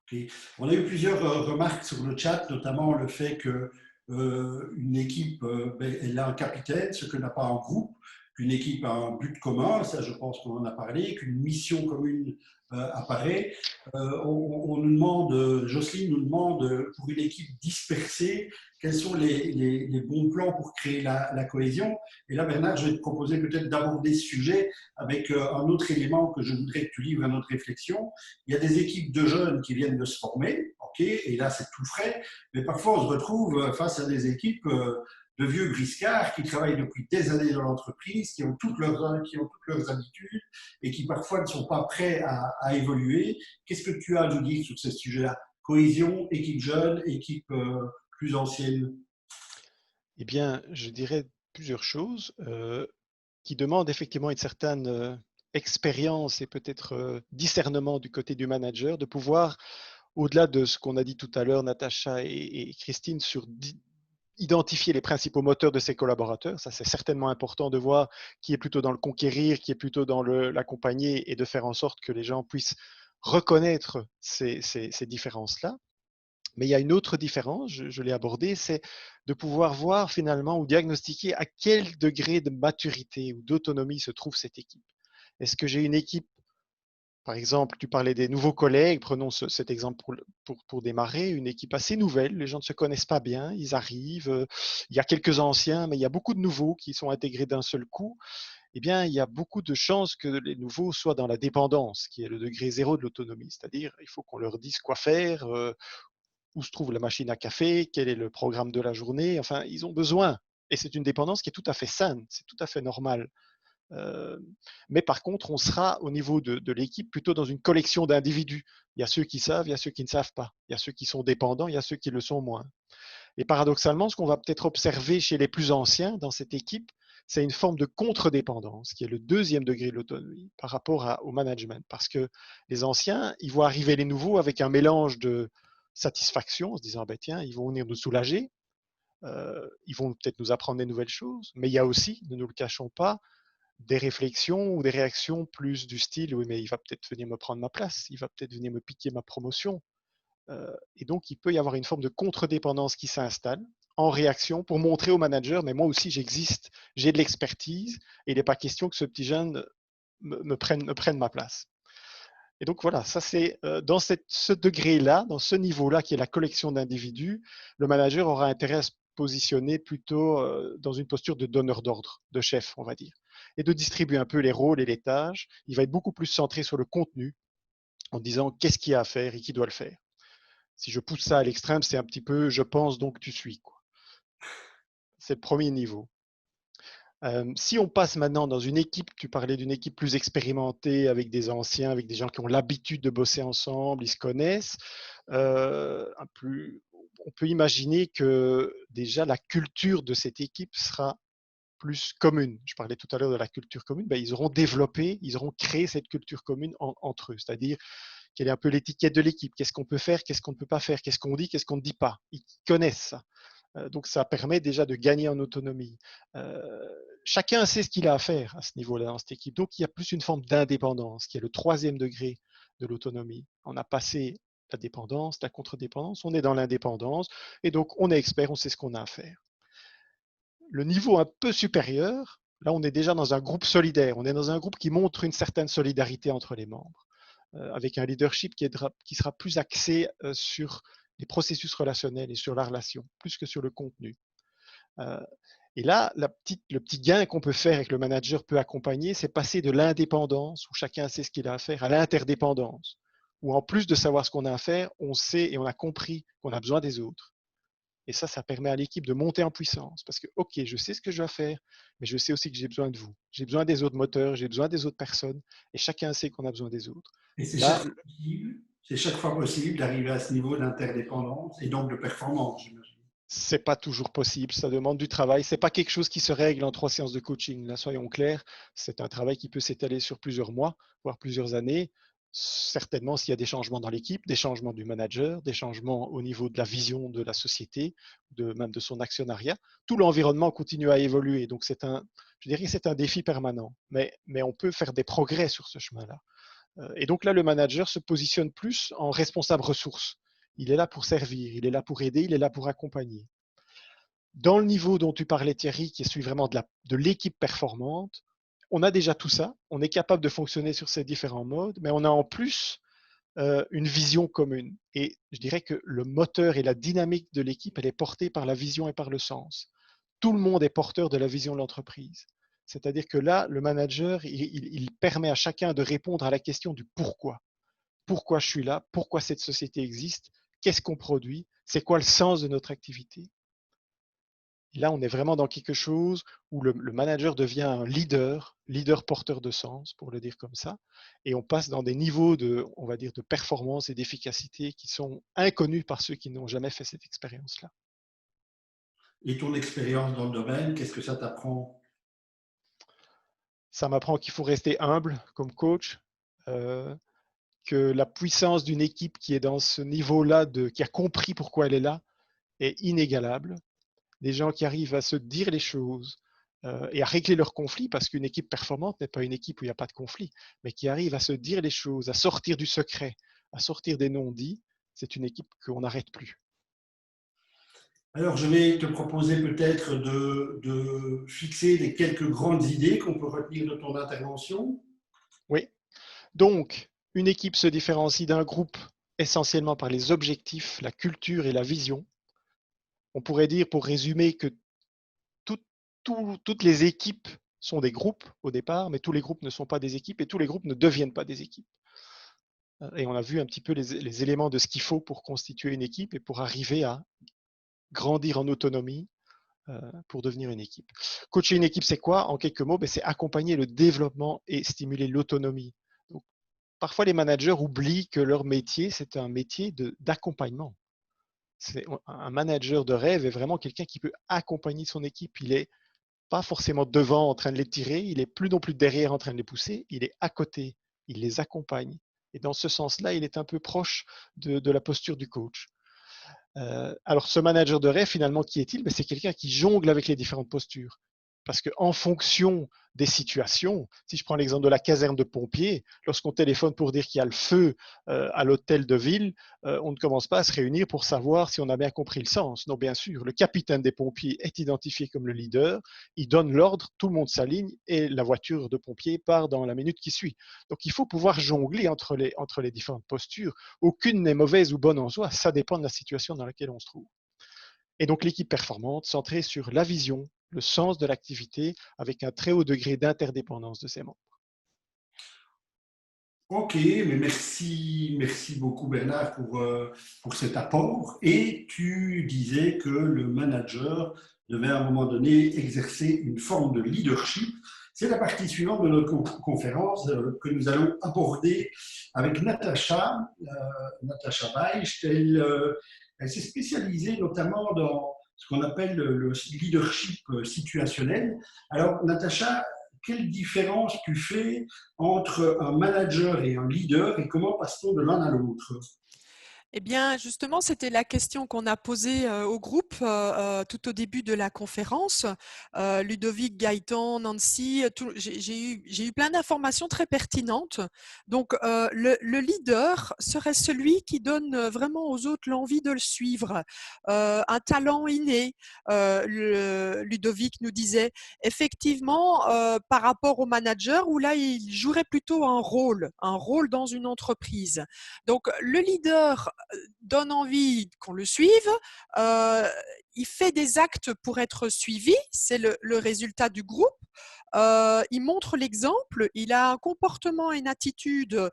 Okay. On a eu plusieurs remarques sur le chat, notamment le fait que une équipe, elle a un capitaine, ce que n'a pas un groupe, qu'une équipe a un but commun, ça je pense qu'on en a parlé, qu'une mission commune apparaît. On nous demande, Jocelyne nous demande, pour une équipe dispersée, quels sont les bons plans pour créer la cohésion. Et là, Bernard, je vais te proposer peut-être d'aborder ce sujet avec un autre élément que je voudrais que tu livres à notre réflexion. Il y a des équipes de jeunes qui viennent de se former, ok, et là c'est tout frais, mais parfois on se retrouve face à des équipes de vieux briscards qui travaillent depuis des années dans l'entreprise, qui ont toutes leurs habitudes et qui parfois ne sont pas prêts à évoluer. Qu'est-ce que tu as à nous dire sur ce sujet-là? Cohésion, équipe jeune, équipe plus ancienne? Eh bien, je dirais plusieurs choses qui demandent effectivement une certaine expérience et peut-être discernement du côté du manager, de pouvoir, au-delà de ce qu'on a dit tout à l'heure, Natacha et Christine, sur identifier les principaux moteurs de ses collaborateurs. Ça, c'est certainement important de voir qui est plutôt dans le conquérir, qui est plutôt dans l'accompagner et de faire en sorte que les gens puissent reconnaître ces différences-là. Mais il y a une autre différence, je l'ai abordée, c'est de pouvoir voir finalement ou diagnostiquer à quel degré de maturité ou d'autonomie se trouve cette équipe. Est-ce que j'ai une équipe, par exemple, tu parlais des nouveaux collègues, prenons cet exemple pour démarrer, une équipe assez nouvelle, les gens ne se connaissent pas bien, ils arrivent, il y a quelques anciens, mais il y a beaucoup de nouveaux qui sont intégrés d'un seul coup. Eh bien, il y a beaucoup de chances que les nouveaux soient dans la dépendance, qui est le degré zéro de l'autonomie, c'est-à-dire il faut qu'on leur dise quoi faire, où se trouve la machine à café, quel est le programme de la journée. Enfin, ils ont besoin. Et c'est une dépendance qui est tout à fait saine, c'est tout à fait normal. Mais par contre, on sera au niveau de l'équipe plutôt dans une collection d'individus. Il y a ceux qui savent, il y a ceux qui ne savent pas. Il y a ceux qui sont dépendants, il y a ceux qui le sont moins. Et paradoxalement, ce qu'on va peut-être observer chez les plus anciens dans cette équipe, c'est une forme de contre-dépendance, qui est le deuxième degré de l'autonomie par rapport au management. Parce que les anciens, ils voient arriver les nouveaux avec un mélange de satisfaction, en se disant, ben, tiens, ils vont venir nous soulager, ils vont peut-être nous apprendre des nouvelles choses, mais il y a aussi, ne nous le cachons pas, des réflexions ou des réactions plus du style, oui, mais il va peut-être venir me prendre ma place, il va peut-être venir me piquer ma promotion. Et donc, il peut y avoir une forme de contre-dépendance qui s'installe en réaction pour montrer au manager, mais moi aussi j'existe, j'ai de l'expertise, et il n'est pas question que ce petit jeune me prenne ma place. Et donc voilà, ça c'est dans ce degré-là, dans ce niveau-là qui est la collection d'individus, le manager aura intérêt à se positionner plutôt dans une posture de donneur d'ordre, de chef, on va dire, et de distribuer un peu les rôles et les tâches. Il va être beaucoup plus centré sur le contenu en disant qu'est-ce qu'il y a à faire et qui doit le faire. Si je pousse ça à l'extrême, c'est un petit peu je pense donc tu suis, quoi. C'est le premier niveau. Si on passe maintenant dans une équipe, tu parlais d'une équipe plus expérimentée avec des anciens, avec des gens qui ont l'habitude de bosser ensemble, ils se connaissent. On peut imaginer que déjà la culture de cette équipe sera plus commune. Je parlais tout à l'heure de la culture commune. Ben, ils auront développé, ils auront créé cette culture commune entre eux, c'est-à-dire quelle est un peu l'étiquette de l'équipe, qu'est-ce qu'on peut faire, qu'est-ce qu'on ne peut pas faire, qu'est-ce qu'on dit, qu'est-ce qu'on ne dit pas. Ils connaissent ça. Donc ça permet déjà de gagner en autonomie. Chacun sait ce qu'il a à faire à ce niveau-là dans cette équipe. Donc il y a plus une forme d'indépendance qui est le troisième degré de l'autonomie. On a passé la dépendance, la contre-dépendance, on est dans l'indépendance et donc on est expert, on sait ce qu'on a à faire. Le niveau un peu supérieur, là on est déjà dans un groupe solidaire, on est dans un groupe qui montre une certaine solidarité entre les membres, avec un leadership qui sera plus axé sur les processus relationnels et sur la relation, plus que sur le contenu. Et là, le petit gain qu'on peut faire et que le manager peut accompagner, c'est passer de l'indépendance, où chacun sait ce qu'il a à faire, à l'interdépendance, où en plus de savoir ce qu'on a à faire, on sait et on a compris qu'on a besoin des autres. Et ça permet à l'équipe de monter en puissance. Parce que, OK, je sais ce que je dois faire, mais je sais aussi que j'ai besoin de vous. J'ai besoin des autres moteurs, j'ai besoin des autres personnes, et chacun sait qu'on a besoin des autres. Et c'est chaque fois possible d'arriver à ce niveau d'interdépendance et donc de performance, j'imagine. C'est pas toujours possible, ça demande du travail. C'est pas quelque chose qui se règle en 3 séances de coaching. Là, soyons clairs, c'est un travail qui peut s'étaler sur plusieurs mois, voire plusieurs années. Certainement, s'il y a des changements dans l'équipe, des changements du manager, des changements au niveau de la vision de la société, même de son actionnariat, tout l'environnement continue à évoluer. Donc, je dirais que c'est un défi permanent. Mais on peut faire des progrès sur ce chemin-là. Et donc là, le manager se positionne plus en responsable ressources. Il est là pour servir, il est là pour aider, il est là pour accompagner. Dans le niveau dont tu parlais, Thierry, qui est celui vraiment de l'équipe performante, on a déjà tout ça, on est capable de fonctionner sur ces différents modes, mais on a en plus une vision commune. Et je dirais que le moteur et la dynamique de l'équipe, elle est portée par la vision et par le sens. Tout le monde est porteur de la vision de l'entreprise. C'est-à-dire que là, le manager, il permet à chacun de répondre à la question du pourquoi. Pourquoi je suis là? Pourquoi cette société existe? Qu'est-ce qu'on produit? C'est quoi le sens de notre activité? Et là, on est vraiment dans quelque chose où le manager devient un leader porteur de sens, pour le dire comme ça, et on passe dans des niveaux on va dire, de performance et d'efficacité qui sont inconnus par ceux qui n'ont jamais fait cette expérience-là. Et ton expérience dans le domaine, qu'est-ce que ça t'apprend? Ça m'apprend qu'il faut rester humble comme coach, que la puissance d'une équipe qui est dans ce niveau-là, qui a compris pourquoi elle est là, est inégalable. Des gens qui arrivent à se dire les choses et à régler leurs conflits, parce qu'une équipe performante n'est pas une équipe où il n'y a pas de conflit, mais qui arrive à se dire les choses, à sortir du secret, à sortir des non-dits, c'est une équipe qu'on n'arrête plus. Alors, je vais te proposer peut-être de fixer les quelques grandes idées qu'on peut retenir de ton intervention. Oui. Donc, une équipe se différencie d'un groupe essentiellement par les objectifs, la culture et la vision. On pourrait dire, pour résumer, que toutes les équipes sont des groupes au départ, mais tous les groupes ne sont pas des équipes et tous les groupes ne deviennent pas des équipes. Et on a vu un petit peu les éléments de ce qu'il faut pour constituer une équipe et pour arriver à grandir en autonomie, pour devenir une équipe. Coacher une équipe, c'est quoi? En quelques mots, c'est accompagner le développement et stimuler l'autonomie. Donc, parfois, les managers oublient que leur métier, c'est un métier d'accompagnement. Un manager de rêve est vraiment quelqu'un qui peut accompagner son équipe. Il est pas forcément devant en train de les tirer, il est plus non plus derrière en train de les pousser, il est à côté, il les accompagne. Et dans ce sens-là, il est un peu proche de la posture du coach. Alors, ce manager de rêve, finalement, qui est-il? C'est quelqu'un qui jongle avec les différentes postures. Parce qu'en fonction des situations, si je prends l'exemple de la caserne de pompiers, lorsqu'on téléphone pour dire qu'il y a le feu à l'hôtel de ville, on ne commence pas à se réunir pour savoir si on a bien compris le sens. Non, bien sûr, le capitaine des pompiers est identifié comme le leader, il donne l'ordre, tout le monde s'aligne et la voiture de pompiers part dans la minute qui suit. Donc, il faut pouvoir jongler entre les différentes postures. Aucune n'est mauvaise ou bonne en soi, ça dépend de la situation dans laquelle on se trouve. Et donc l'équipe performante centrée sur la vision, le sens de l'activité, avec un très haut degré d'interdépendance de ses membres. Ok, mais merci beaucoup Bernard pour cet apport. Et tu disais que le manager devait à un moment donné exercer une forme de leadership. C'est la partie suivante de notre conférence que nous allons aborder avec Natacha Weich. Elle s'est spécialisée notamment dans ce qu'on appelle le leadership situationnel. Alors Natacha, quelle différence tu fais entre un manager et un leader et comment passe-t-on de l'un à l'autre? Eh bien, justement, c'était la question qu'on a posée au groupe tout au début de la conférence. Ludovic, Gaëtan, Nancy, j'ai eu plein d'informations très pertinentes. Donc, le leader serait celui qui donne vraiment aux autres l'envie de le suivre, un talent inné. Ludovic nous disait, effectivement, par rapport au manager, où là, il jouerait plutôt un rôle dans une entreprise. Donc, le leader donne envie qu'on le suive, il fait des actes pour être suivi, c'est le résultat du groupe. Il montre l'exemple, il a un comportement et une attitude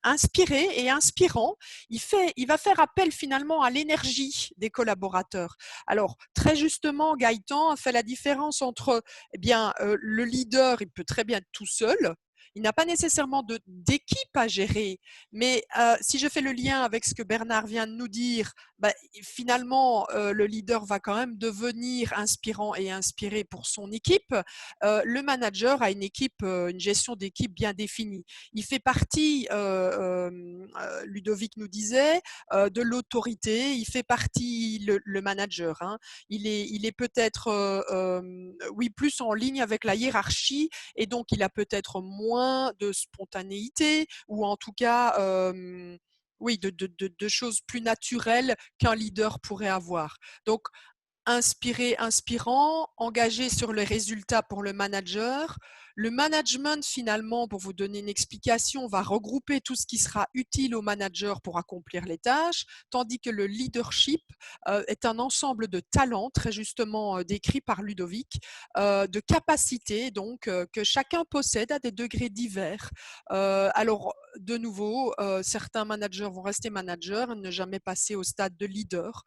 inspiré et inspirant. Il va faire appel finalement à l'énergie des collaborateurs. Alors, très justement, Gaëtan a fait la différence entre le leader, il peut très bien être tout seul, il n'a pas nécessairement d'équipe à gérer, mais si je fais le lien avec ce que Bernard vient de nous dire, finalement, le leader va quand même devenir inspirant et inspiré pour son équipe. Le manager a une équipe, une gestion d'équipe bien définie. Il fait partie, Ludovic nous disait, de l'autorité. Il fait partie, le manager. Hein. Il est peut-être, oui, plus en ligne avec la hiérarchie et donc il a peut-être moins de spontanéité ou en tout cas oui, de choses plus naturelles qu'un leader pourrait avoir. Donc, inspiré, inspirant, engagé sur les résultats pour le manager. Le management, finalement, pour vous donner une explication, va regrouper tout ce qui sera utile au manager pour accomplir les tâches, tandis que le leadership est un ensemble de talents, très justement décrit par Ludovic, de capacités donc que chacun possède à des degrés divers. Alors, de nouveau, certains managers vont rester managers, ne jamais passer au stade de leader,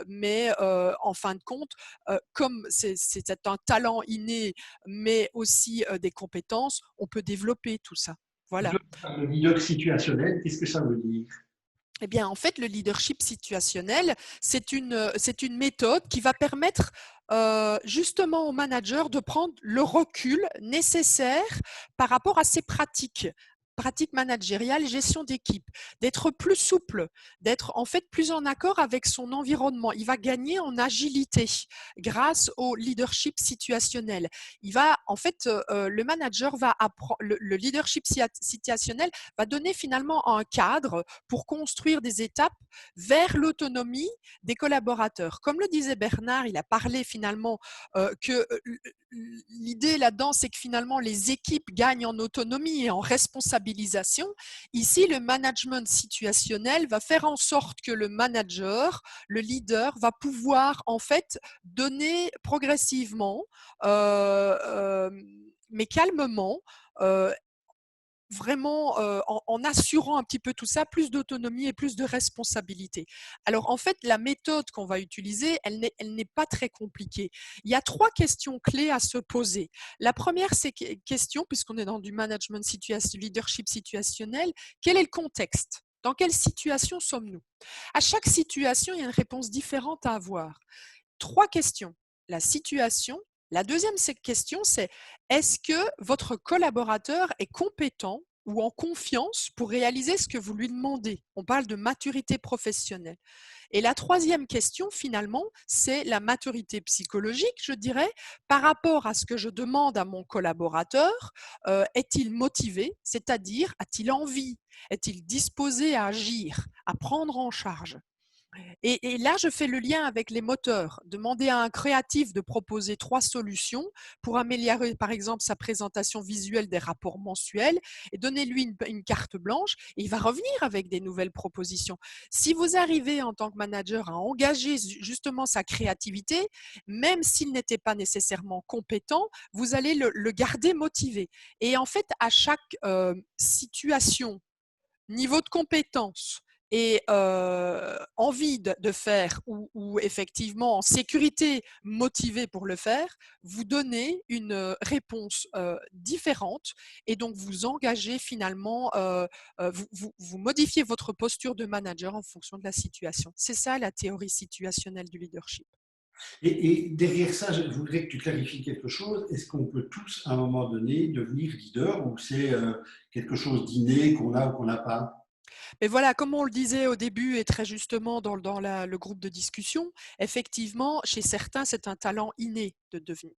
mais en fin de compte, comme c'est un talent inné, mais aussi des compétences, on peut développer tout ça. Voilà. Le leader situationnel, qu'est-ce que ça veut dire? Eh bien, en fait, le leadership situationnel, c'est une méthode qui va permettre justement au manager de prendre le recul nécessaire par rapport à ses pratiques managériales, gestion d'équipe, d'être plus souple, d'être en fait plus en accord avec son environnement. Il va gagner en agilité grâce au leadership situationnel. En fait, le manager va apprendre, le leadership situationnel va donner finalement un cadre pour construire des étapes vers l'autonomie des collaborateurs. Comme le disait Bernard, il a parlé finalement que l'idée là-dedans, c'est que finalement les équipes gagnent en autonomie et en responsabilisation. Ici, le management situationnel va faire en sorte que le manager, le leader, va pouvoir en fait donner progressivement, mais calmement, vraiment en assurant un petit peu tout ça, plus d'autonomie et plus de responsabilité. Alors en fait, la méthode qu'on va utiliser, elle n'est pas très compliquée. Il y a 3 questions clés à se poser. La première, c'est question, puisqu'on est dans du management leadership situationnel, quel est le contexte? Dans quelle situation sommes-nous? À chaque situation, il y a une réponse différente à avoir. 3 questions. La situation. La deuxième question, c'est est-ce que votre collaborateur est compétent ou en confiance pour réaliser ce que vous lui demandez? On parle de maturité professionnelle. Et la troisième question, finalement, c'est la maturité psychologique, je dirais, par rapport à ce que je demande à mon collaborateur. Est-il motivé? C'est-à-dire, a-t-il envie? Est-il disposé à agir, à prendre en charge? Et là, je fais le lien avec les moteurs. Demander à un créatif de proposer 3 solutions pour améliorer, par exemple, sa présentation visuelle des rapports mensuels et donnez-lui une carte blanche et il va revenir avec des nouvelles propositions. Si vous arrivez en tant que manager à engager justement sa créativité, même s'il n'était pas nécessairement compétent, vous allez le garder motivé. Et en fait, à chaque situation, niveau de compétence et envie de faire ou effectivement en sécurité, motivé pour le faire, vous donnez une réponse différente et donc vous engagez finalement, vous modifiez votre posture de manager en fonction de la situation. C'est ça la théorie situationnelle du leadership. Et derrière ça, je voudrais que tu clarifies quelque chose. Est-ce qu'on peut tous, à un moment donné, devenir leader ou c'est quelque chose d'inné qu'on a ou qu'on n'a pas? Mais voilà, comme on le disait au début et très justement dans le groupe de discussion, effectivement, chez certains, c'est un talent inné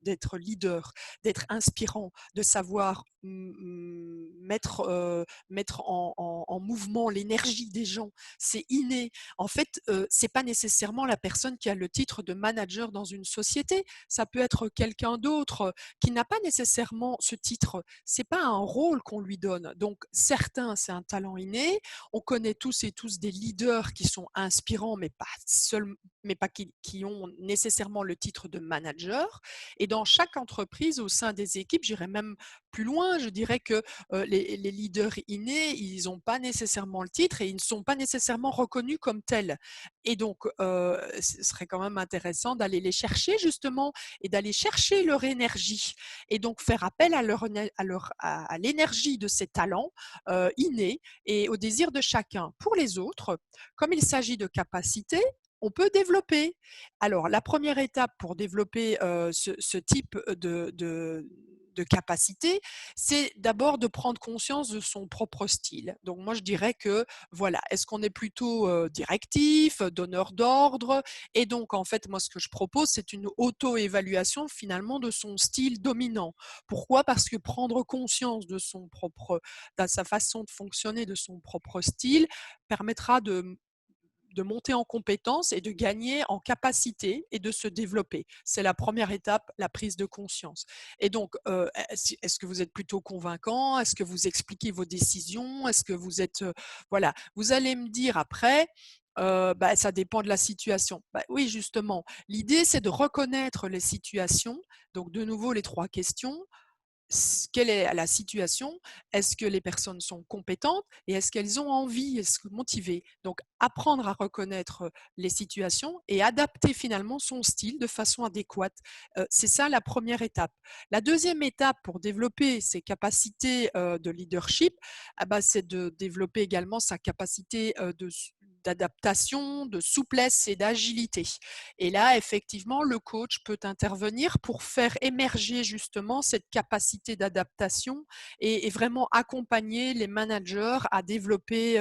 d'être leader, d'être inspirant, de savoir mettre en mouvement l'énergie des gens. C'est inné. En fait, c'est pas nécessairement la personne qui a le titre de manager dans une société. Ça peut être quelqu'un d'autre qui n'a pas nécessairement ce titre. C'est pas un rôle qu'on lui donne. Donc, certains, c'est un talent inné. On connaît tous et tous des leaders qui sont inspirants, mais pas qui ont nécessairement le titre de manager. Et dans chaque entreprise, au sein des équipes, j'irais même plus loin, je dirais que les leaders innés, ils n'ont pas nécessairement le titre et ils ne sont pas nécessairement reconnus comme tels. Et donc, ce serait quand même intéressant d'aller les chercher justement et d'aller chercher leur énergie et donc faire appel à l'énergie de ces talents innés et au désir de chacun. Pour les autres, comme il s'agit de capacités, on peut développer. Alors, la première étape pour développer ce type de capacité, c'est d'abord de prendre conscience de son propre style. Donc moi, je dirais que, voilà, est-ce qu'on est plutôt directif, donneur d'ordre? Et donc, en fait, moi, ce que je propose, c'est une auto-évaluation finalement de son style dominant. Pourquoi? Parce que prendre conscience de sa façon de fonctionner, de son propre style, permettra de monter en compétences et de gagner en capacité et de se développer. C'est la première étape, la prise de conscience. Et donc, est-ce que vous êtes plutôt convaincant? Est-ce que vous expliquez vos décisions? Est-ce que vous êtes… voilà, vous allez me dire après, ça dépend de la situation. Oui, justement, l'idée, c'est de reconnaître les situations. Donc, de nouveau, les 3 questions. Quelle est la situation? Est-ce que les personnes sont compétentes et est-ce qu'elles ont envie, est-ce que motivées? Donc, apprendre à reconnaître les situations et adapter finalement son style de façon adéquate. C'est ça la première étape. La deuxième étape pour développer ses capacités de leadership, c'est de développer également sa capacité d'adaptation, de souplesse et d'agilité. Et là, effectivement, le coach peut intervenir pour faire émerger justement cette capacité d'adaptation et vraiment accompagner les managers à développer,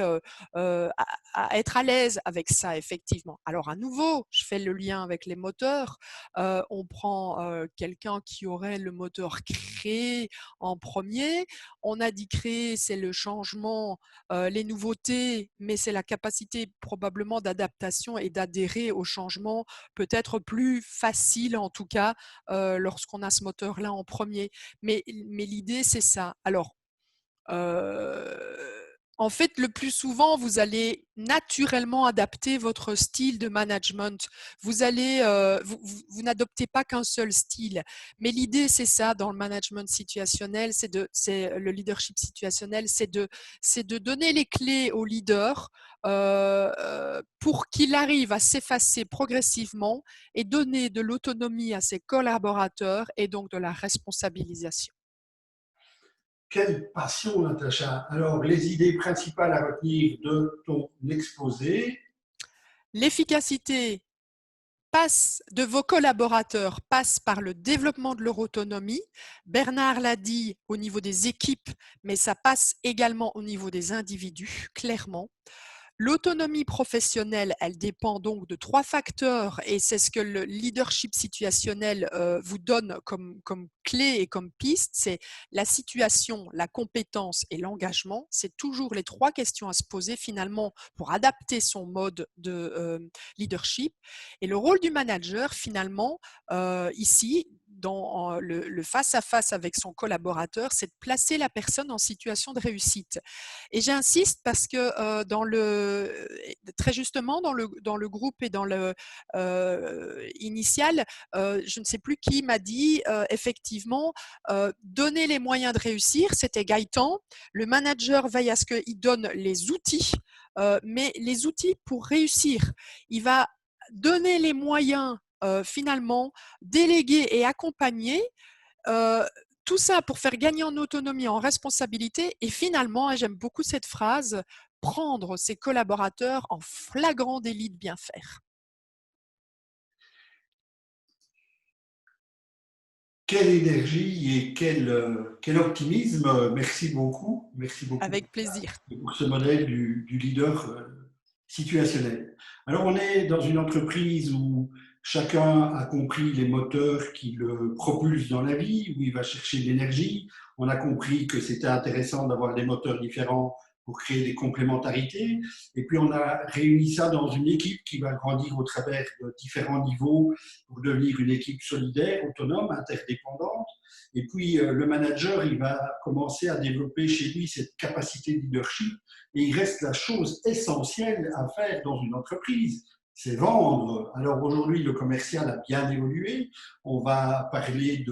à être à l'aise avec ça, effectivement. Alors, à nouveau, je fais le lien avec les moteurs. On prend quelqu'un qui aurait le moteur créé en premier. On a dit créer, c'est le changement, les nouveautés, mais c'est la capacité probablement d'adaptation et d'adhérer au changement peut-être plus facile en tout cas lorsqu'on a ce moteur-là en premier. Mais l'idée, c'est ça. Alors, En fait, le plus souvent, vous allez naturellement adapter votre style de management. Vous n'adoptez pas qu'un seul style. Mais l'idée, c'est ça dans le management situationnel, c'est le leadership situationnel, c'est de donner les clés au leader pour qu'il arrive à s'effacer progressivement et donner de l'autonomie à ses collaborateurs et donc de la responsabilisation. Quelle passion, Natacha. Alors, les idées principales à retenir de ton exposé. L'efficacité de vos collaborateurs passe par le développement de leur autonomie. Bernard l'a dit au niveau des équipes, mais ça passe également au niveau des individus, clairement. L'autonomie professionnelle, elle dépend donc de 3 facteurs et c'est ce que le leadership situationnel vous donne comme clé et comme piste, c'est la situation, la compétence et l'engagement. C'est toujours les 3 questions à se poser finalement pour adapter son mode de leadership. Et le rôle du manager finalement, ici, dans le face-à-face avec son collaborateur, c'est de placer la personne en situation de réussite. Et j'insiste parce que très justement dans le groupe et dans le initial, je ne sais plus qui m'a dit effectivement donner les moyens de réussir, c'était Gaëtan. Le manager veille à ce qu'il donne les outils, mais les outils pour réussir. Il va donner les moyens finalement, déléguer et accompagner. Tout ça pour faire gagner en autonomie, en responsabilité et finalement, et j'aime beaucoup cette phrase, prendre ses collaborateurs en flagrant délit de bien faire. Quelle énergie et quel optimisme. Merci beaucoup. Merci beaucoup Avec plaisir. pour ce modèle du leader situationnel. Alors, on est dans une entreprise où chacun a compris les moteurs qui le propulsent dans la vie, où il va chercher de l'énergie. On a compris que c'était intéressant d'avoir des moteurs différents pour créer des complémentarités. Et puis, on a réuni ça dans une équipe qui va grandir au travers de différents niveaux pour devenir une équipe solidaire, autonome, interdépendante. Et puis, le manager, il va commencer à développer chez lui cette capacité de leadership. Et il reste la chose essentielle à faire dans une entreprise, c'est vendre. Alors aujourd'hui, le commercial a bien évolué. On va parler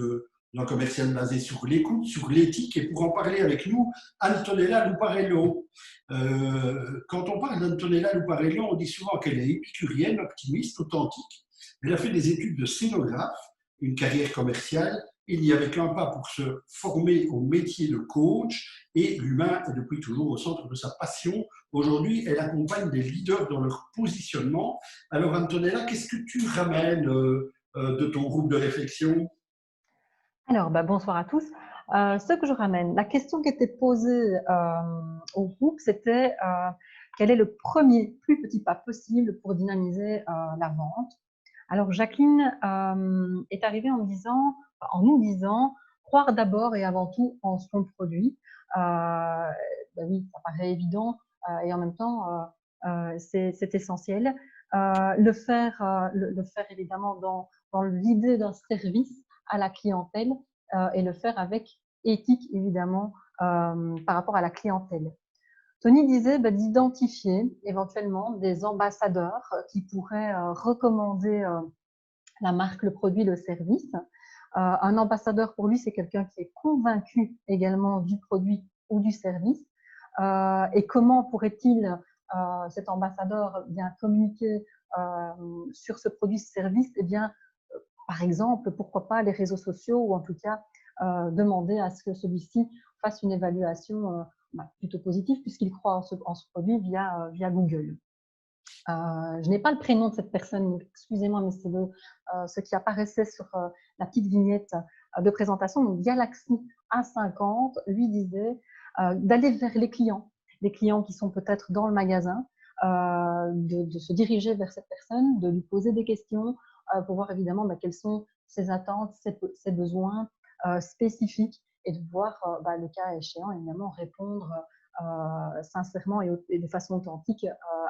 d'un commercial basé sur l'écoute, sur l'éthique. Et pour en parler avec nous, Antonella Luparello. Quand on parle d'Antonella Luparello, on dit souvent qu'elle est épicurienne, optimiste, authentique. Elle a fait des études de scénographe, une carrière commerciale. Il n'y avait qu'un pas pour se former au métier de coach et l'humain est depuis toujours au centre de sa passion. Aujourd'hui, elle accompagne des leaders dans leur positionnement. Alors, Antonella, qu'est-ce que tu ramènes de ton groupe de réflexion? Alors, bonsoir à tous. Ce que je ramène, la question qui était posée au groupe, c'était quel est le premier plus petit pas possible pour dynamiser la vente. Alors, Jacqueline est arrivée en nous disant, croire d'abord et avant tout en son produit. Oui, ça paraît évident et en même temps, c'est essentiel. Le faire évidemment dans l'idée d'un service à la clientèle et le faire avec éthique évidemment par rapport à la clientèle. Tony disait d'identifier éventuellement des ambassadeurs qui pourraient recommander la marque, le produit, le service. Un ambassadeur pour lui, c'est quelqu'un qui est convaincu également du produit ou du service. Et comment pourrait-il, cet ambassadeur, bien communiquer sur ce produit, ce service? Eh bien, par exemple, pourquoi pas les réseaux sociaux ou en tout cas demander à ce que celui-ci fasse une évaluation plutôt positive puisqu'il croit en ce produit via Google. Je n'ai pas le prénom de cette personne, excusez-moi, mais c'est ce qui apparaissait sur la petite vignette de présentation. Donc, Galaxy A50 lui disait d'aller vers les clients qui sont peut-être dans le magasin, de se diriger vers cette personne, de lui poser des questions pour voir évidemment quelles sont ses attentes, ses besoins spécifiques et de voir le cas échéant évidemment répondre sincèrement et de façon authentique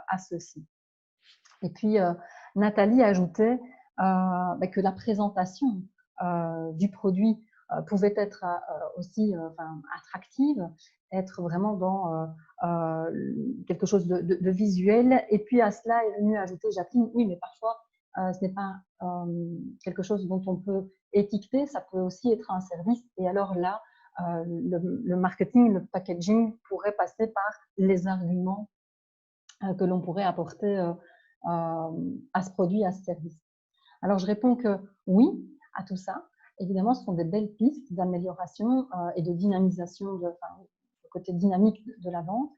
à ceci. Et puis, Nathalie ajoutait que la présentation du produit pouvait être aussi attractive, être vraiment dans quelque chose de visuel. Et puis à cela est venue ajouter Jacqueline, oui, mais parfois ce n'est pas quelque chose dont on peut étiqueter, ça peut aussi être un service. Et alors là, le marketing, le packaging pourrait passer par les arguments que l'on pourrait apporter à ce produit, à ce service. Alors je réponds que oui à tout ça. Évidemment, ce sont des belles pistes d'amélioration et de dynamisation, le côté dynamique de la vente.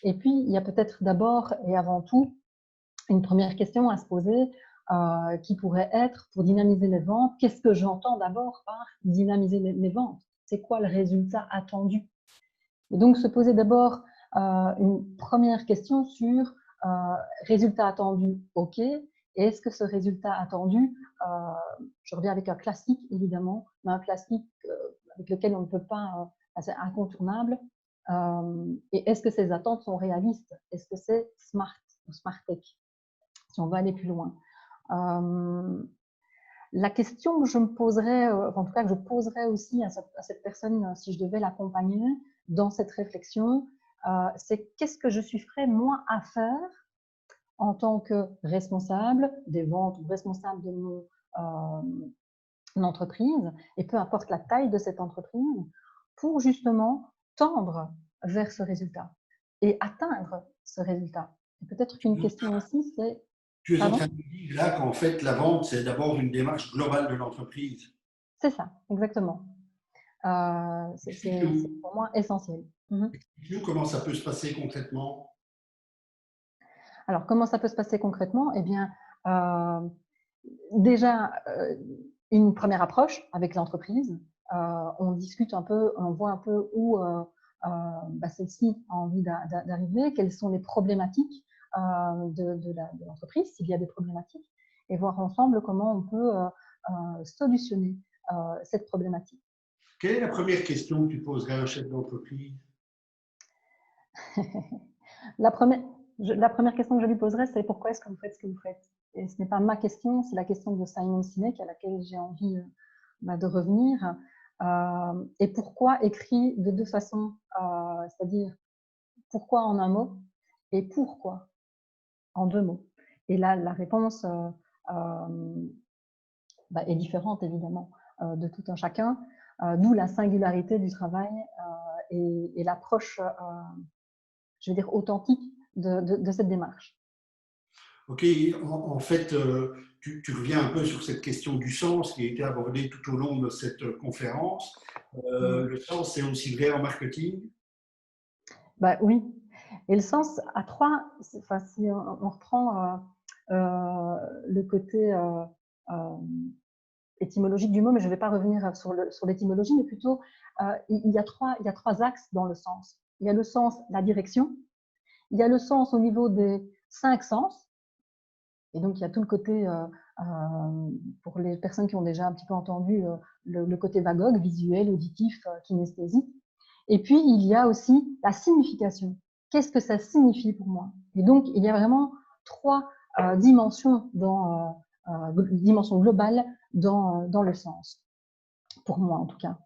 Et puis, il y a peut-être d'abord et avant tout une première question à se poser qui pourrait être, pour dynamiser les ventes, qu'est-ce que j'entends d'abord par dynamiser mes ventes? C'est quoi le résultat attendu? Et donc, se poser d'abord une première question sur résultat attendu, OK. Et est-ce que ce résultat attendu, je reviens avec un classique évidemment, mais un classique avec lequel on ne peut pas, c'est incontournable. Et est-ce que ces attentes sont réalistes? Est-ce que c'est smart ou smart tech? Si on veut aller plus loin. La question que je me poserais, en tout cas que je poserais aussi à cette personne si je devais l'accompagner dans cette réflexion, c'est qu'est-ce que je suis prêt moi à faire en tant que responsable des ventes ou responsable de mon entreprise, et peu importe la taille de cette entreprise, pour justement tendre vers ce résultat et atteindre ce résultat. Et peut-être qu'une question aussi, c'est… Tu es en Pardon? train de dire là qu'en fait, la vente, c'est d'abord une démarche globale de l'entreprise. C'est ça, exactement. C'est pour moi essentiel. Explique-nous comment ça peut se passer concrètement. Alors, comment ça peut se passer concrètement? Eh bien, déjà, une première approche avec l'entreprise. On discute un peu, on voit un peu où celle-ci a envie d'arriver, quelles sont les problématiques de l'entreprise, s'il y a des problématiques, et voir ensemble comment on peut solutionner cette problématique. Quelle est la première question que tu poserais à un chef d'entreprise? La première question que je lui poserais, c'est pourquoi est-ce que vous faites ce que vous faites? Et ce n'est pas ma question, c'est la question de Simon Sinek à laquelle j'ai envie de revenir. Et pourquoi écrit de deux façons, c'est-à-dire pourquoi en un mot et pourquoi en deux mots. Et là, la réponse est différente évidemment de tout un chacun, d'où la singularité du travail et l'approche, je veux dire, authentique de cette démarche. Ok, en fait, tu reviens un peu sur cette question du sens qui a été abordée tout au long de cette conférence. Le sens, c'est aussi vrai en marketing? Oui. Et le sens a trois, enfin, si on reprend le côté étymologique du mot, mais je ne vais pas revenir sur l'étymologie, mais plutôt il y a trois axes dans le sens. Il y a le sens, la direction, il y a le sens au niveau des 5 sens, et donc il y a tout le côté, pour les personnes qui ont déjà un petit peu entendu, le côté vagogue, visuel, auditif, kinesthésique. Et puis il y a aussi la signification. Qu'est-ce que ça signifie pour moi? Et donc il y a vraiment 3 dimensions dimensions globales dans le sens, pour moi en tout cas.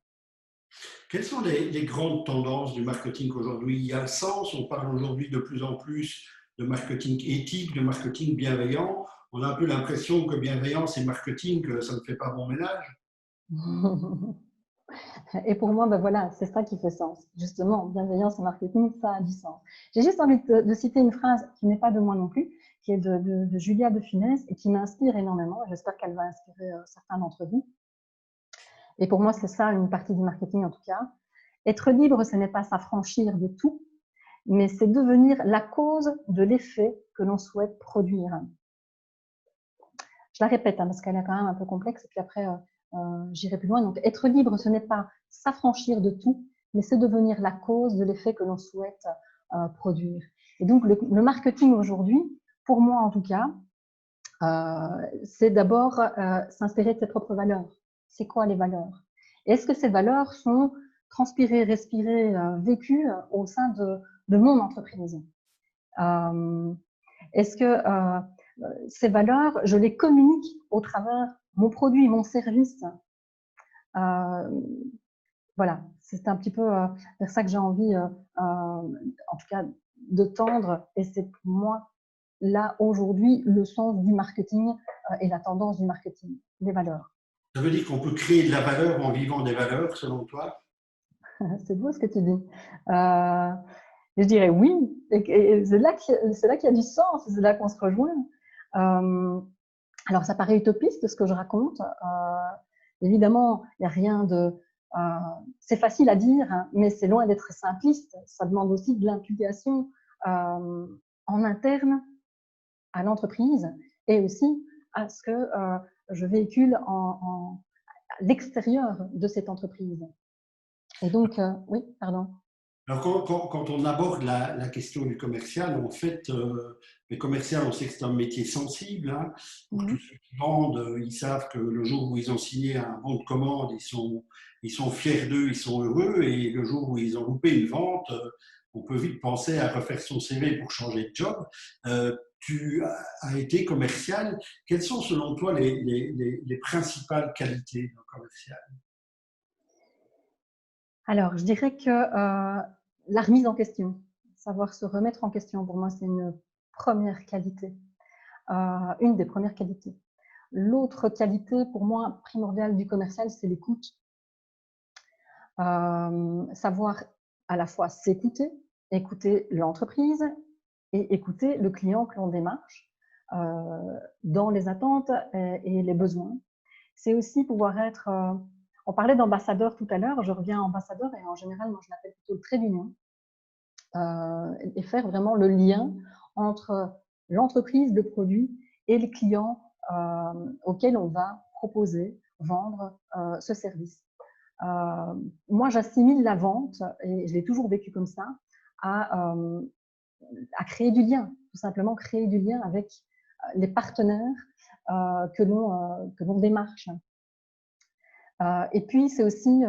Quelles sont les grandes tendances du marketing aujourd'hui? Il y a le sens, on parle aujourd'hui de plus en plus de marketing éthique, de marketing bienveillant. On a un peu l'impression que bienveillance et marketing, ça ne fait pas bon ménage. Et pour moi, voilà, c'est ça qui fait sens. Justement, bienveillance et marketing, ça a du sens. J'ai juste envie de citer une phrase qui n'est pas de moi non plus, qui est de Julia de Funès et qui m'inspire énormément. J'espère qu'elle va inspirer certains d'entre vous. Et pour moi, c'est ça une partie du marketing en tout cas. Être libre, ce n'est pas s'affranchir de tout, mais c'est devenir la cause de l'effet que l'on souhaite produire. Je la répète parce qu'elle est quand même un peu complexe et puis après, j'irai plus loin. Donc, être libre, ce n'est pas s'affranchir de tout, mais c'est devenir la cause de l'effet que l'on souhaite produire. Et donc, le marketing aujourd'hui, pour moi en tout cas, c'est d'abord s'inspirer de ses propres valeurs. C'est quoi les valeurs? Est-ce que ces valeurs sont transpirées, respirées, vécues au sein de mon entreprise? Est-ce que ces valeurs, je les communique au travers mon produit, mon service? Voilà, c'est un petit peu vers ça que j'ai envie, en tout cas, de tendre. Et c'est pour moi, là, aujourd'hui, le sens du marketing et la tendance du marketing, les valeurs. Ça veut dire qu'on peut créer de la valeur en vivant des valeurs, selon toi? C'est beau ce que tu dis. Je dirais oui, et c'est là qu'il y a du sens, c'est là qu'on se rejoint. Alors, ça paraît utopiste ce que je raconte. Évidemment, il n'y a rien de. C'est facile à dire, hein, mais c'est loin d'être simpliste. Ça demande aussi de l'implication en interne à l'entreprise et aussi à ce que je véhicule à l'extérieur de cette entreprise. Et donc, oui, pardon. Alors, quand on aborde la question du commercial, en fait, le commercial, on sait que c'est un métier sensible. Hein, pour tous ceux qui vendent, ils savent que le jour où ils ont signé un bon de commande, ils sont fiers d'eux, ils sont heureux. Et le jour où ils ont loupé une vente, on peut vite penser à refaire son CV pour changer de job. Tu as été commercial. Quelles sont, selon toi, les principales qualités d'un commercial? Alors, je dirais que la remise en question, savoir se remettre en question, pour moi, c'est une première qualité, une des premières qualités. L'autre qualité, pour moi, primordiale du commercial, c'est l'écoute. Savoir à la fois s'écouter, écouter l'entreprise et écouter le client que l'on démarche dans les attentes et les besoins. C'est aussi pouvoir être... on parlait d'ambassadeur tout à l'heure, je reviens à ambassadeur et en général, moi je l'appelle plutôt le trait d'union et faire vraiment le lien entre l'entreprise, le produit et le client auquel on va proposer, vendre ce service. Moi, j'assimile la vente, et je l'ai toujours vécu comme ça, à créer du lien, tout simplement créer du lien avec les partenaires que l'on démarche. Et puis, c'est aussi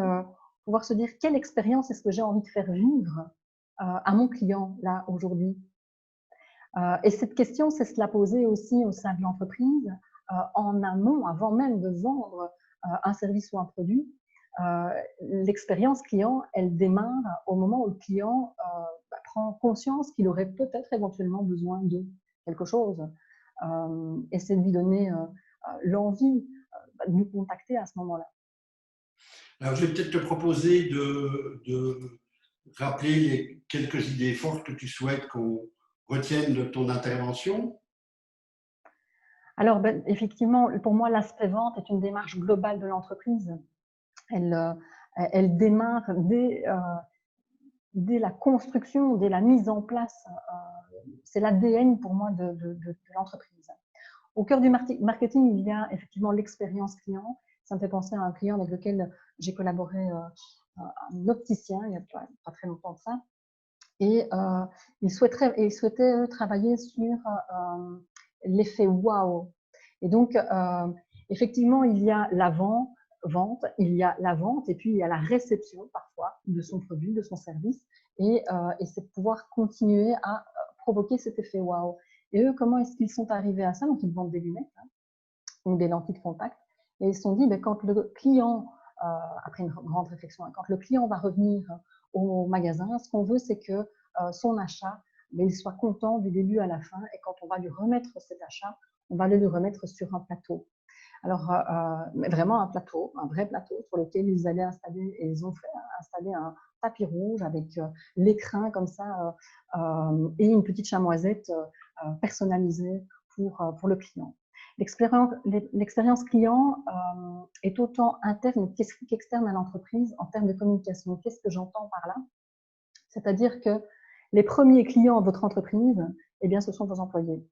pouvoir se dire quelle expérience est-ce que j'ai envie de faire vivre à mon client, là, aujourd'hui. Et cette question, c'est se la poser aussi au sein de l'entreprise, en amont, avant même de vendre un service ou un produit. L'expérience client, elle démarre au moment où le client prend conscience qu'il aurait peut-être éventuellement besoin de quelque chose. Et c'est de lui donner l'envie de nous contacter à ce moment-là. Alors, je vais peut-être te proposer de rappeler quelques idées fortes que tu souhaites qu'on retienne de ton intervention. Alors, effectivement, pour moi, l'aspect vente est une démarche globale de l'entreprise. Elle démarre dès la construction, dès la mise en place. C'est l'ADN pour moi de l'entreprise. Au cœur du marketing, il y a effectivement l'expérience client. Ça me fait penser à un client avec lequel j'ai collaboré, un opticien, il n'y a pas très longtemps de ça. Et il souhaitait travailler sur l'effet wow. Et donc, effectivement, il y a l'avant-vente, il y a la vente et puis il y a la réception parfois de son produit, de son service. Et c'est de pouvoir continuer à provoquer cet effet wow. Et eux, comment est-ce qu'ils sont arrivés à ça? Donc, ils vendent des lunettes, hein, donc des lentilles de contact. Et ils se sont dit, quand le client, après une grande réflexion, quand le client va revenir au magasin, ce qu'on veut, c'est que son achat, il soit content du début à la fin. Et quand on va lui remettre cet achat, on va le lui remettre sur un plateau. Alors, vraiment un plateau, un vrai plateau sur lequel ils allaient installer, et ils ont fait installer un tapis rouge avec l'écrin comme ça et une petite chamoisette personnalisée pour le client. L'expérience client est autant interne qu'externe à l'entreprise en termes de communication. Qu'est-ce que j'entends par là? C'est-à-dire que les premiers clients de votre entreprise, eh bien, ce sont vos employés.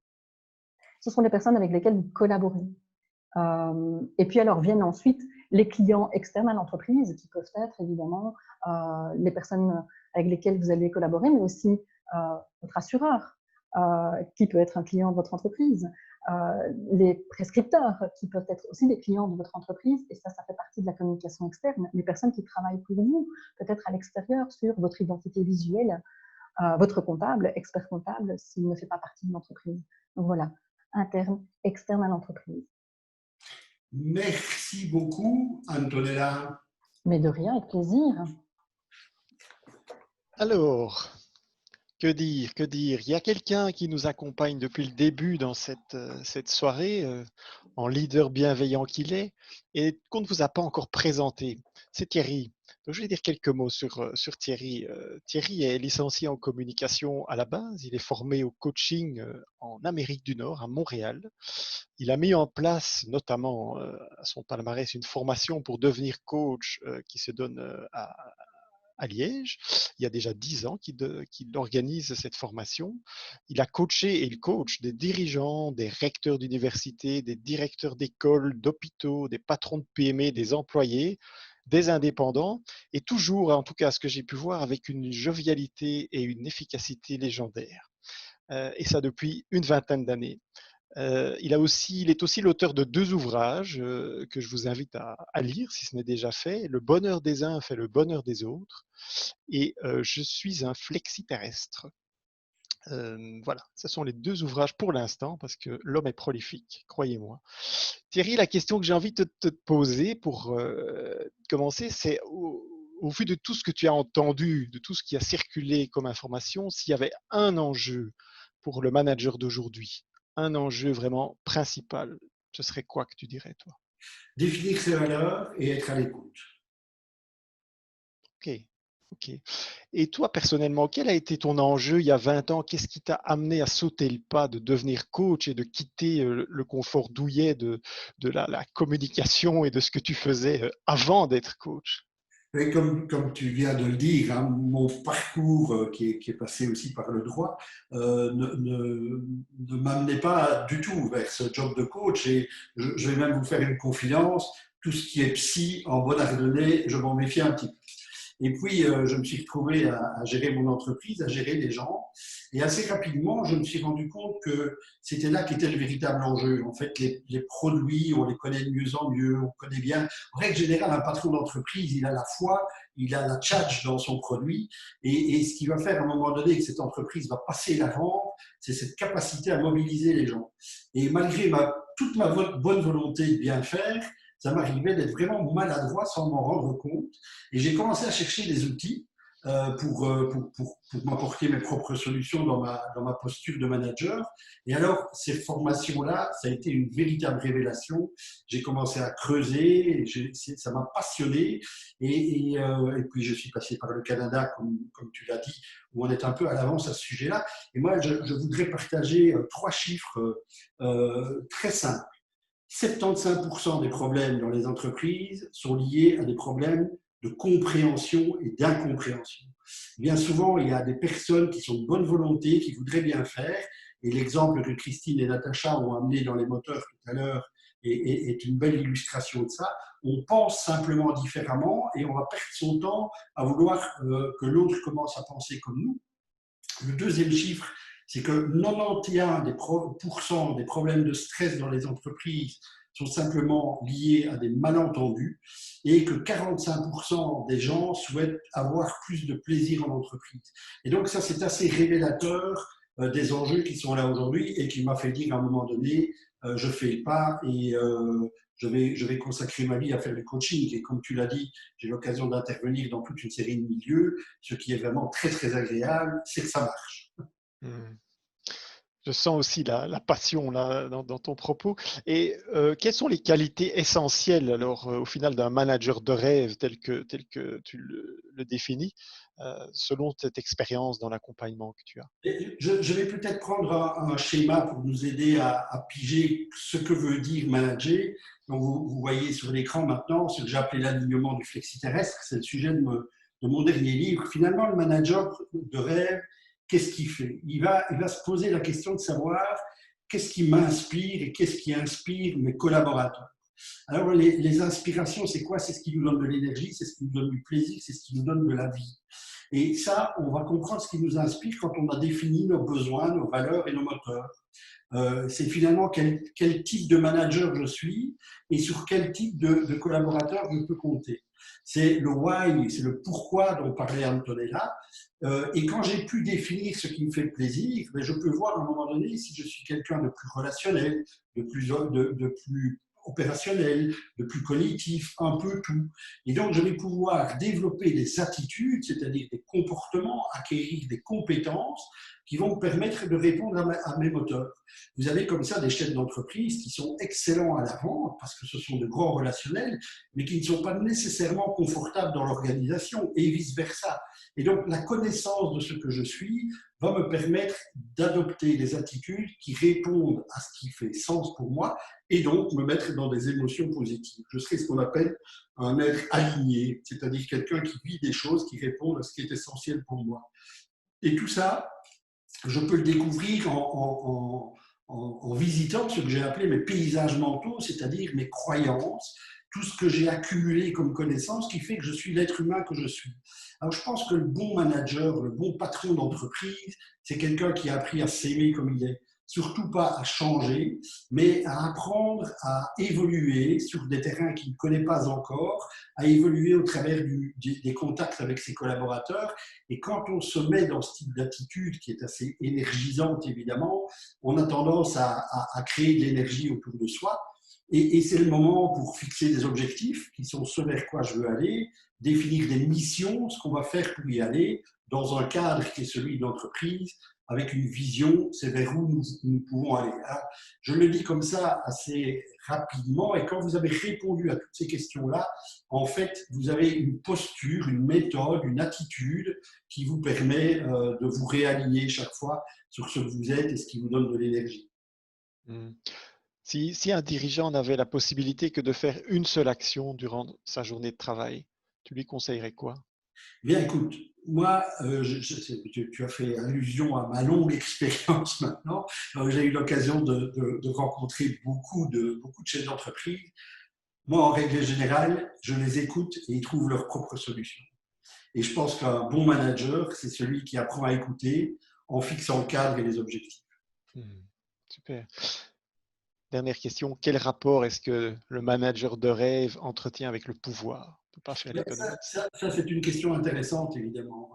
Ce sont les personnes avec lesquelles vous collaborez. Et puis alors viennent ensuite les clients externes à l'entreprise, qui peuvent être évidemment les personnes avec lesquelles vous allez collaborer, mais aussi votre assureur, qui peut être un client de votre entreprise, les prescripteurs, qui peuvent être aussi des clients de votre entreprise, et ça fait partie de la communication externe, les personnes qui travaillent pour vous, peut-être à l'extérieur, sur votre identité visuelle, votre comptable, expert comptable, s'il ne fait pas partie de l'entreprise. Donc voilà, interne, externe à l'entreprise. Merci beaucoup, Antonella. Mais de rien, avec plaisir. Alors, que dire, que dire? Il y a quelqu'un qui nous accompagne depuis le début dans cette soirée, en leader bienveillant qu'il est, et qu'on ne vous a pas encore présenté. C'est Thierry. Donc, je vais dire quelques mots sur Thierry. Thierry est licencié en communication à la base. Il est formé au coaching en Amérique du Nord, à Montréal. Il a mis en place, notamment à son palmarès, une formation pour devenir coach qui se donne à Liège. Il y a déjà 10 ans qu'il organise cette formation. Il a coaché et il coach des dirigeants, des recteurs d'université, des directeurs d'écoles, d'hôpitaux, des patrons de PME, des employés, des indépendants, et toujours, en tout cas ce que j'ai pu voir, avec une jovialité et une efficacité légendaires. Et ça depuis une vingtaine d'années. Il est aussi l'auteur de 2 ouvrages que je vous invite à lire si ce n'est déjà fait. Le bonheur des uns fait le bonheur des autres. Et je suis un flexiterrestre. Voilà, ce sont les 2 ouvrages pour l'instant parce que l'homme est prolifique, croyez-moi. Thierry, la question que j'ai envie de te poser pour commencer, c'est au vu de tout ce que tu as entendu, de tout ce qui a circulé comme information, s'il y avait un enjeu pour le manager d'aujourd'hui, un enjeu vraiment principal, ce serait quoi que tu dirais, toi? Définir ses valeurs et être à l'écoute. Ok, ok. Et toi, personnellement, quel a été ton enjeu il y a 20 ans? Qu'est-ce qui t'a amené à sauter le pas de devenir coach et de quitter le confort douillet de la communication et de ce que tu faisais avant d'être coach? Et comme tu viens de le dire, hein, mon parcours qui est passé aussi par le droit ne m'amenait pas du tout vers ce job de coach. Et je vais même vous faire une confidence, tout ce qui est psy en bonne ardennais, je m'en méfie un petit peu. Et puis, je me suis retrouvé à gérer mon entreprise, à gérer les gens. Et assez rapidement, je me suis rendu compte que c'était là qu'était le véritable enjeu. En fait, les produits, on les connaît de mieux en mieux, on connaît bien. En règle générale, un patron d'entreprise, il a la foi, il a la tchatch dans son produit. Et ce qui va faire à un moment donné que cette entreprise va passer la rampe, c'est cette capacité à mobiliser les gens. Et malgré toute ma bonne volonté de bien faire, ça m'arrivait d'être vraiment maladroit sans m'en rendre compte. Et j'ai commencé à chercher des outils pour m'apporter mes propres solutions dans ma posture de manager. Et alors, ces formations-là, ça a été une véritable révélation. J'ai commencé à creuser, ça m'a passionné. Et puis, je suis passé par le Canada, comme tu l'as dit, où on est un peu à l'avance à ce sujet-là. Et moi, je voudrais partager 3 chiffres très simples. 75% des problèmes dans les entreprises sont liés à des problèmes de compréhension et d'incompréhension. Bien souvent, il y a des personnes qui sont de bonne volonté, qui voudraient bien faire, et l'exemple que Christine et Natacha ont amené dans les moteurs tout à l'heure est une belle illustration de ça. On pense simplement différemment et on va perdre son temps à vouloir que l'autre commence à penser comme nous. Le deuxième chiffre, c'est que 91% des problèmes de stress dans les entreprises sont simplement liés à des malentendus et que 45% des gens souhaitent avoir plus de plaisir en entreprise. Et donc ça, c'est assez révélateur des enjeux qui sont là aujourd'hui et qui m'a fait dire à un moment donné, je fais le pas et je vais consacrer ma vie à faire du coaching. Et comme tu l'as dit, j'ai l'occasion d'intervenir dans toute une série de milieux. Ce qui est vraiment très, très agréable, c'est que ça marche. Je sens aussi la passion là, dans ton propos. Et quelles sont les qualités essentielles alors au final d'un manager de rêve tel que tu le définis selon cette expérience dans l'accompagnement que tu as? Je vais peut-être prendre un schéma pour nous aider à piger ce que veut dire manager. Donc vous voyez sur l'écran maintenant ce que j'ai appelé l'alignement du flexiterrestre. C'est le sujet de mon dernier livre. Finalement, le manager de rêve, qu'est-ce qu'il fait? Il va se poser la question de savoir qu'est-ce qui m'inspire et qu'est-ce qui inspire mes collaborateurs. Alors, les inspirations, c'est quoi? C'est ce qui nous donne de l'énergie, c'est ce qui nous donne du plaisir, c'est ce qui nous donne de la vie. Et ça, on va comprendre ce qui nous inspire quand on a défini nos besoins, nos valeurs et nos moteurs. C'est finalement quel type de manager je suis et sur quel type de collaborateur je peux compter. C'est le why, c'est le pourquoi dont parlait Antonella. Et quand j'ai pu définir ce qui me fait plaisir, je peux voir à un moment donné si je suis quelqu'un de plus relationnel, de plus opérationnel, de plus cognitif, un peu tout. Et donc, je vais pouvoir développer des attitudes, c'est-à-dire des comportements, acquérir des compétences qui vont me permettre de répondre à mes moteurs. Vous avez comme ça des chefs d'entreprise qui sont excellents à la vente parce que ce sont de grands relationnels, mais qui ne sont pas nécessairement confortables dans l'organisation et vice-versa. Et donc, la connaissance de ce que je suis va me permettre d'adopter des attitudes qui répondent à ce qui fait sens pour moi et donc me mettre dans des émotions positives. Je serai ce qu'on appelle un être aligné, c'est-à-dire quelqu'un qui vit des choses qui répondent à ce qui est essentiel pour moi. Et tout ça, je peux le découvrir en visitant ce que j'ai appelé mes paysages mentaux, c'est-à-dire mes croyances, tout ce que j'ai accumulé comme connaissances qui fait que je suis l'être humain que je suis. Alors je pense que le bon manager, le bon patron d'entreprise, c'est quelqu'un qui a appris à s'aimer comme il est. Surtout pas à changer, mais à apprendre à évoluer sur des terrains qu'il ne connaît pas encore, à évoluer au travers des contacts avec ses collaborateurs. Et quand on se met dans ce type d'attitude qui est assez énergisante, évidemment, on a tendance à créer de l'énergie autour de soi. Et c'est le moment pour fixer des objectifs qui sont ce vers quoi je veux aller, définir des missions, ce qu'on va faire pour y aller, dans un cadre qui est celui de l'entreprise, avec une vision, c'est vers où nous pouvons aller. Alors, je le dis comme ça assez rapidement, et quand vous avez répondu à toutes ces questions-là, en fait, vous avez une posture, une méthode, une attitude qui vous permet de vous réaligner chaque fois sur ce que vous êtes et ce qui vous donne de l'énergie. Si un dirigeant n'avait la possibilité que de faire une seule action durant sa journée de travail, tu lui conseillerais quoi? Bien, écoute, moi, tu as fait allusion à ma longue expérience maintenant. J'ai eu l'occasion de rencontrer beaucoup de chefs d'entreprise. Moi, en règle générale, je les écoute et ils trouvent leurs propres solutions. Et je pense qu'un bon manager, c'est celui qui apprend à écouter en fixant le cadre et les objectifs. Super. Dernière question, quel rapport est-ce que le manager de rêve entretient avec le pouvoir? On ne peut pas faire l'économie. Ça, c'est une question intéressante, évidemment.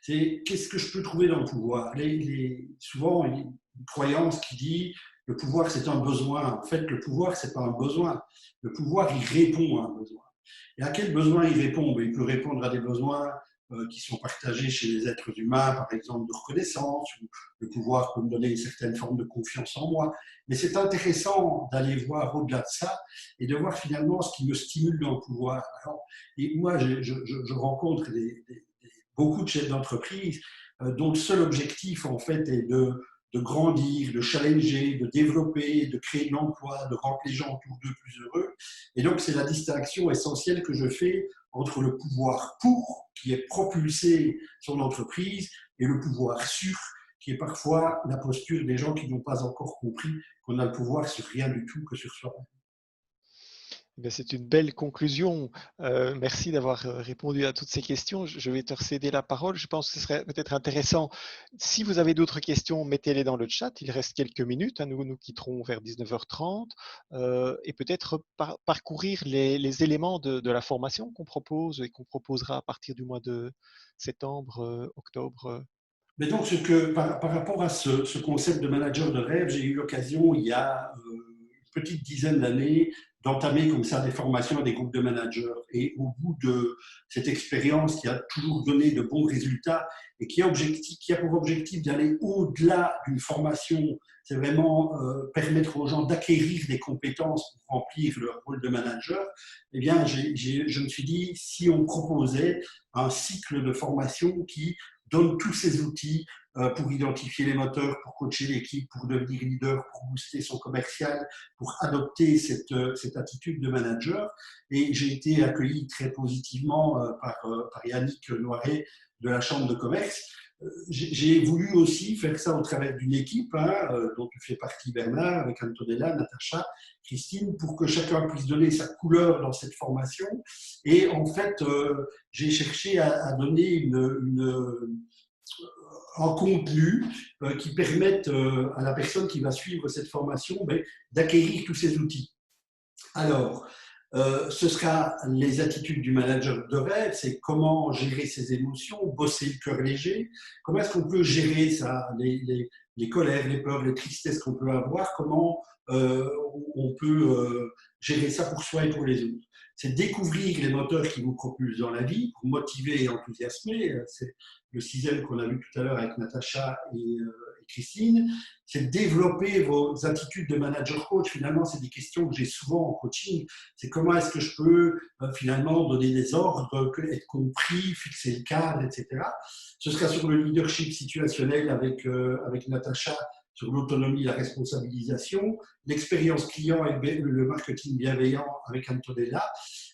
C'est qu'est-ce que je peux trouver dans le pouvoir? Souvent, il y a une croyance qui dit le pouvoir, c'est un besoin. En fait, le pouvoir, ce n'est pas un besoin. Le pouvoir, il répond à un besoin. Et à quel besoin il répond? Il peut répondre à des besoins qui sont partagés chez les êtres humains, par exemple de reconnaissance, ou le pouvoir peut me donner une certaine forme de confiance en moi. Mais c'est intéressant d'aller voir au-delà de ça et de voir finalement ce qui me stimule dans le pouvoir. Alors, et moi, je rencontre beaucoup de chefs d'entreprise dont le seul objectif, en fait, est de grandir, de challenger, de développer, de créer de l'emploi, de rendre les gens autour d'eux plus heureux. Et donc, c'est la distinction essentielle que je fais entre le pouvoir pour, qui est propulsé sur l'entreprise, et le pouvoir sur, qui est parfois la posture des gens qui n'ont pas encore compris qu'on a le pouvoir sur rien du tout que sur soi-même. C'est une belle conclusion. Merci d'avoir répondu à toutes ces questions. Je vais te céder la parole. Je pense que ce serait peut-être intéressant. Si vous avez d'autres questions, mettez-les dans le chat. Il reste quelques minutes. Nous quitterons vers 19h30 et peut-être parcourir les éléments de la formation qu'on propose et qu'on proposera à partir du mois de septembre, octobre. Mais donc, par rapport à ce concept de manager de rêve, j'ai eu l'occasion, il y a une petite dizaine d'années, d'entamer comme ça des formations à des groupes de managers. Et au bout de cette expérience qui a toujours donné de bons résultats et qui a pour objectif d'aller au-delà d'une formation, c'est vraiment permettre aux gens d'acquérir des compétences pour remplir leur rôle de manager, eh bien, je me suis dit, si on proposait un cycle de formation qui donne tous ces outils pour identifier les moteurs, pour coacher l'équipe, pour devenir leader, pour booster son commercial, pour adopter cette attitude de manager. Et j'ai été accueilli très positivement par Yannick Noiret de la Chambre de commerce. J'ai voulu aussi faire ça au travers d'une équipe dont tu fais partie, Bernard, avec Antonella, Natacha, Christine, pour que chacun puisse donner sa couleur dans cette formation. Et en fait, j'ai cherché à donner un contenu qui permette à la personne qui va suivre cette formation d'acquérir tous ces outils. Alors, ce sera les attitudes du manager de rêve, c'est comment gérer ses émotions, bosser le cœur léger, comment est-ce qu'on peut gérer ça, les colères, les peurs, les tristesses qu'on peut avoir, comment on peut gérer ça pour soi et pour les autres. C'est découvrir les moteurs qui vous propulsent dans la vie, pour motiver et enthousiasmer. C'est le sixième qu'on a vu tout à l'heure avec Natacha et Christine. C'est développer vos attitudes de manager coach. Finalement, c'est des questions que j'ai souvent en coaching. C'est comment est-ce que je peux finalement donner des ordres, être compris, fixer le cadre, etc. Ce sera sur le leadership situationnel avec Natacha, sur l'autonomie et la responsabilisation, l'expérience client et le marketing bienveillant avec Antonella.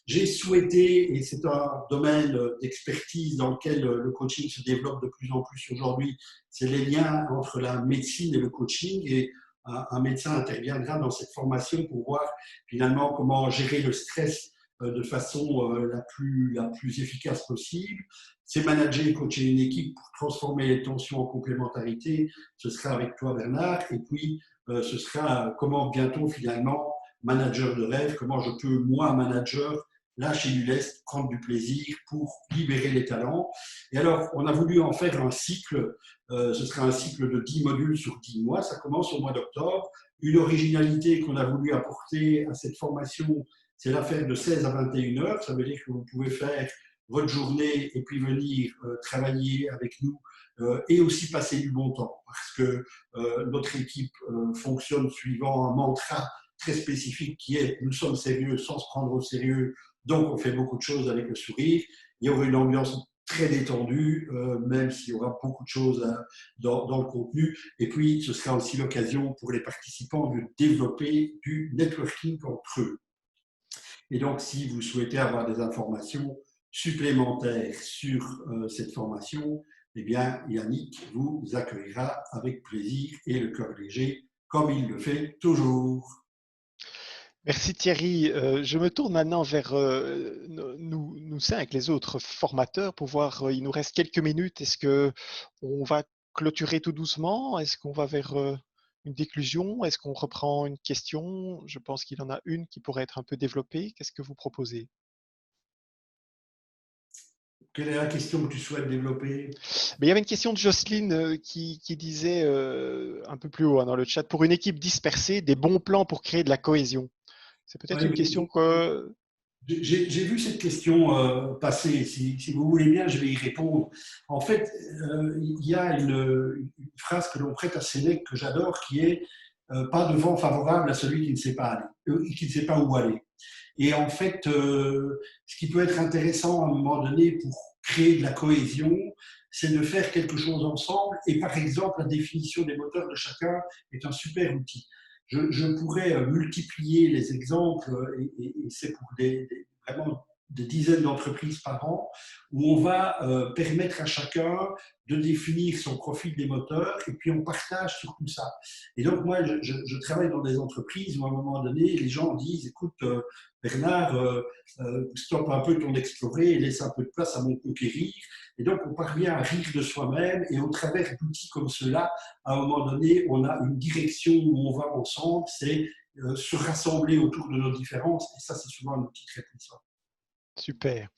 J'ai souhaité, et c'est un domaine d'expertise dans lequel le coaching se développe de plus en plus aujourd'hui, c'est les liens entre la médecine et le coaching. Et un médecin interviendra dans cette formation pour voir finalement comment gérer le stress de façon la plus efficace possible. C'est manager et coacher une équipe pour transformer les tensions en complémentarité. Ce sera avec toi, Bernard. Et puis, ce sera comment bientôt, finalement, manager de rêve, comment je peux, moi, manager, lâcher du lest, prendre du plaisir pour libérer les talents. Et alors, on a voulu en faire un cycle. Ce sera un cycle de 10 modules sur 10 mois. Ça commence au mois d'octobre. Une originalité qu'on a voulu apporter à cette formation, c'est l'affaire de 16 à 21 heures. Ça veut dire que vous pouvez faire votre journée et puis venir travailler avec nous et aussi passer du bon temps parce que notre équipe fonctionne suivant un mantra très spécifique qui est nous sommes sérieux sans se prendre au sérieux, donc on fait beaucoup de choses avec le sourire. Il y aura une ambiance très détendue, même s'il y aura beaucoup de choses dans le contenu. Et puis, ce sera aussi l'occasion pour les participants de développer du networking entre eux. Et donc, si vous souhaitez avoir des informations supplémentaires sur cette formation, eh bien, Yannick vous accueillera avec plaisir et le cœur léger, comme il le fait toujours. Merci Thierry. Je me tourne maintenant vers nous cinq, les autres formateurs, pour voir, il nous reste quelques minutes. Est-ce qu'on va clôturer tout doucement? Est-ce qu'on va vers une déclusion? Est-ce qu'on reprend une question? Je pense qu'il y en a une qui pourrait être un peu développée. Qu'est-ce que vous proposez? Quelle est la question que tu souhaites développer? Mais il y avait une question de Jocelyne qui disait un peu plus haut dans le chat, pour une équipe dispersée, des bons plans pour créer de la cohésion. C'est peut-être une question que… J'ai vu cette question passer. Si vous voulez bien, je vais y répondre. En fait, il y a une phrase que l'on prête à Sénèque que j'adore, qui est pas de vent favorable à celui qui ne sait pas aller, qui ne sait pas où aller. Et en fait, ce qui peut être intéressant à un moment donné pour créer de la cohésion, c'est de faire quelque chose ensemble. Et par exemple, la définition des moteurs de chacun est un super outil. Je pourrais multiplier les exemples, et c'est pour vraiment des dizaines d'entreprises par an, où on va permettre à chacun de définir son profil des moteurs, et puis on partage sur tout ça. Et donc moi, je travaille dans des entreprises où à un moment donné, les gens disent, écoute, Bernard, stoppe un peu ton explorer et laisse un peu de place à mon conquérir. Et donc, on parvient à rire de soi-même et au travers d'outils comme cela, à un moment donné, on a une direction où on va ensemble, c'est se rassembler autour de nos différences. Et ça, c'est souvent un outil très puissant. Super.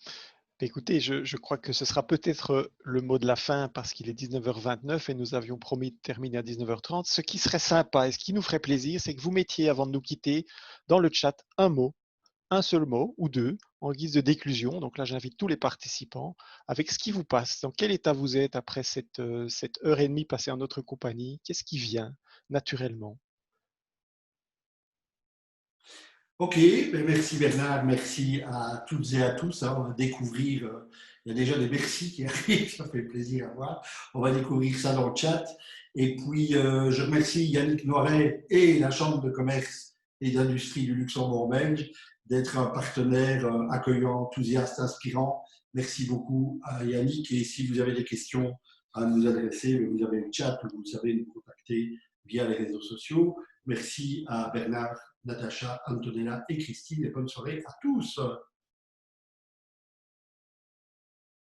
Écoutez, je crois que ce sera peut-être le mot de la fin parce qu'il est 19h29 et nous avions promis de terminer à 19h30. Ce qui serait sympa et ce qui nous ferait plaisir, c'est que vous mettiez, avant de nous quitter, dans le chat un seul mot ou deux en guise de déclusion. Donc là, j'invite tous les participants avec ce qui vous passe. Dans quel état vous êtes après cette heure et demie passée en notre compagnie? Qu'est-ce qui vient naturellement? Ok, ben merci Bernard, merci à toutes et à tous. On va découvrir, il y a déjà des merci qui arrivent, ça fait plaisir à voir. On va découvrir ça dans le chat. Et puis, je remercie Yannick Noiret et la Chambre de commerce et d'industrie du Luxembourg belge d'être un partenaire accueillant, enthousiaste, inspirant. Merci beaucoup à Yannick. Et si vous avez des questions à nous adresser, vous avez le chat, vous savez nous contacter via les réseaux sociaux. Merci à Bernard, Natacha, Antonella et Christine et bonne soirée à tous.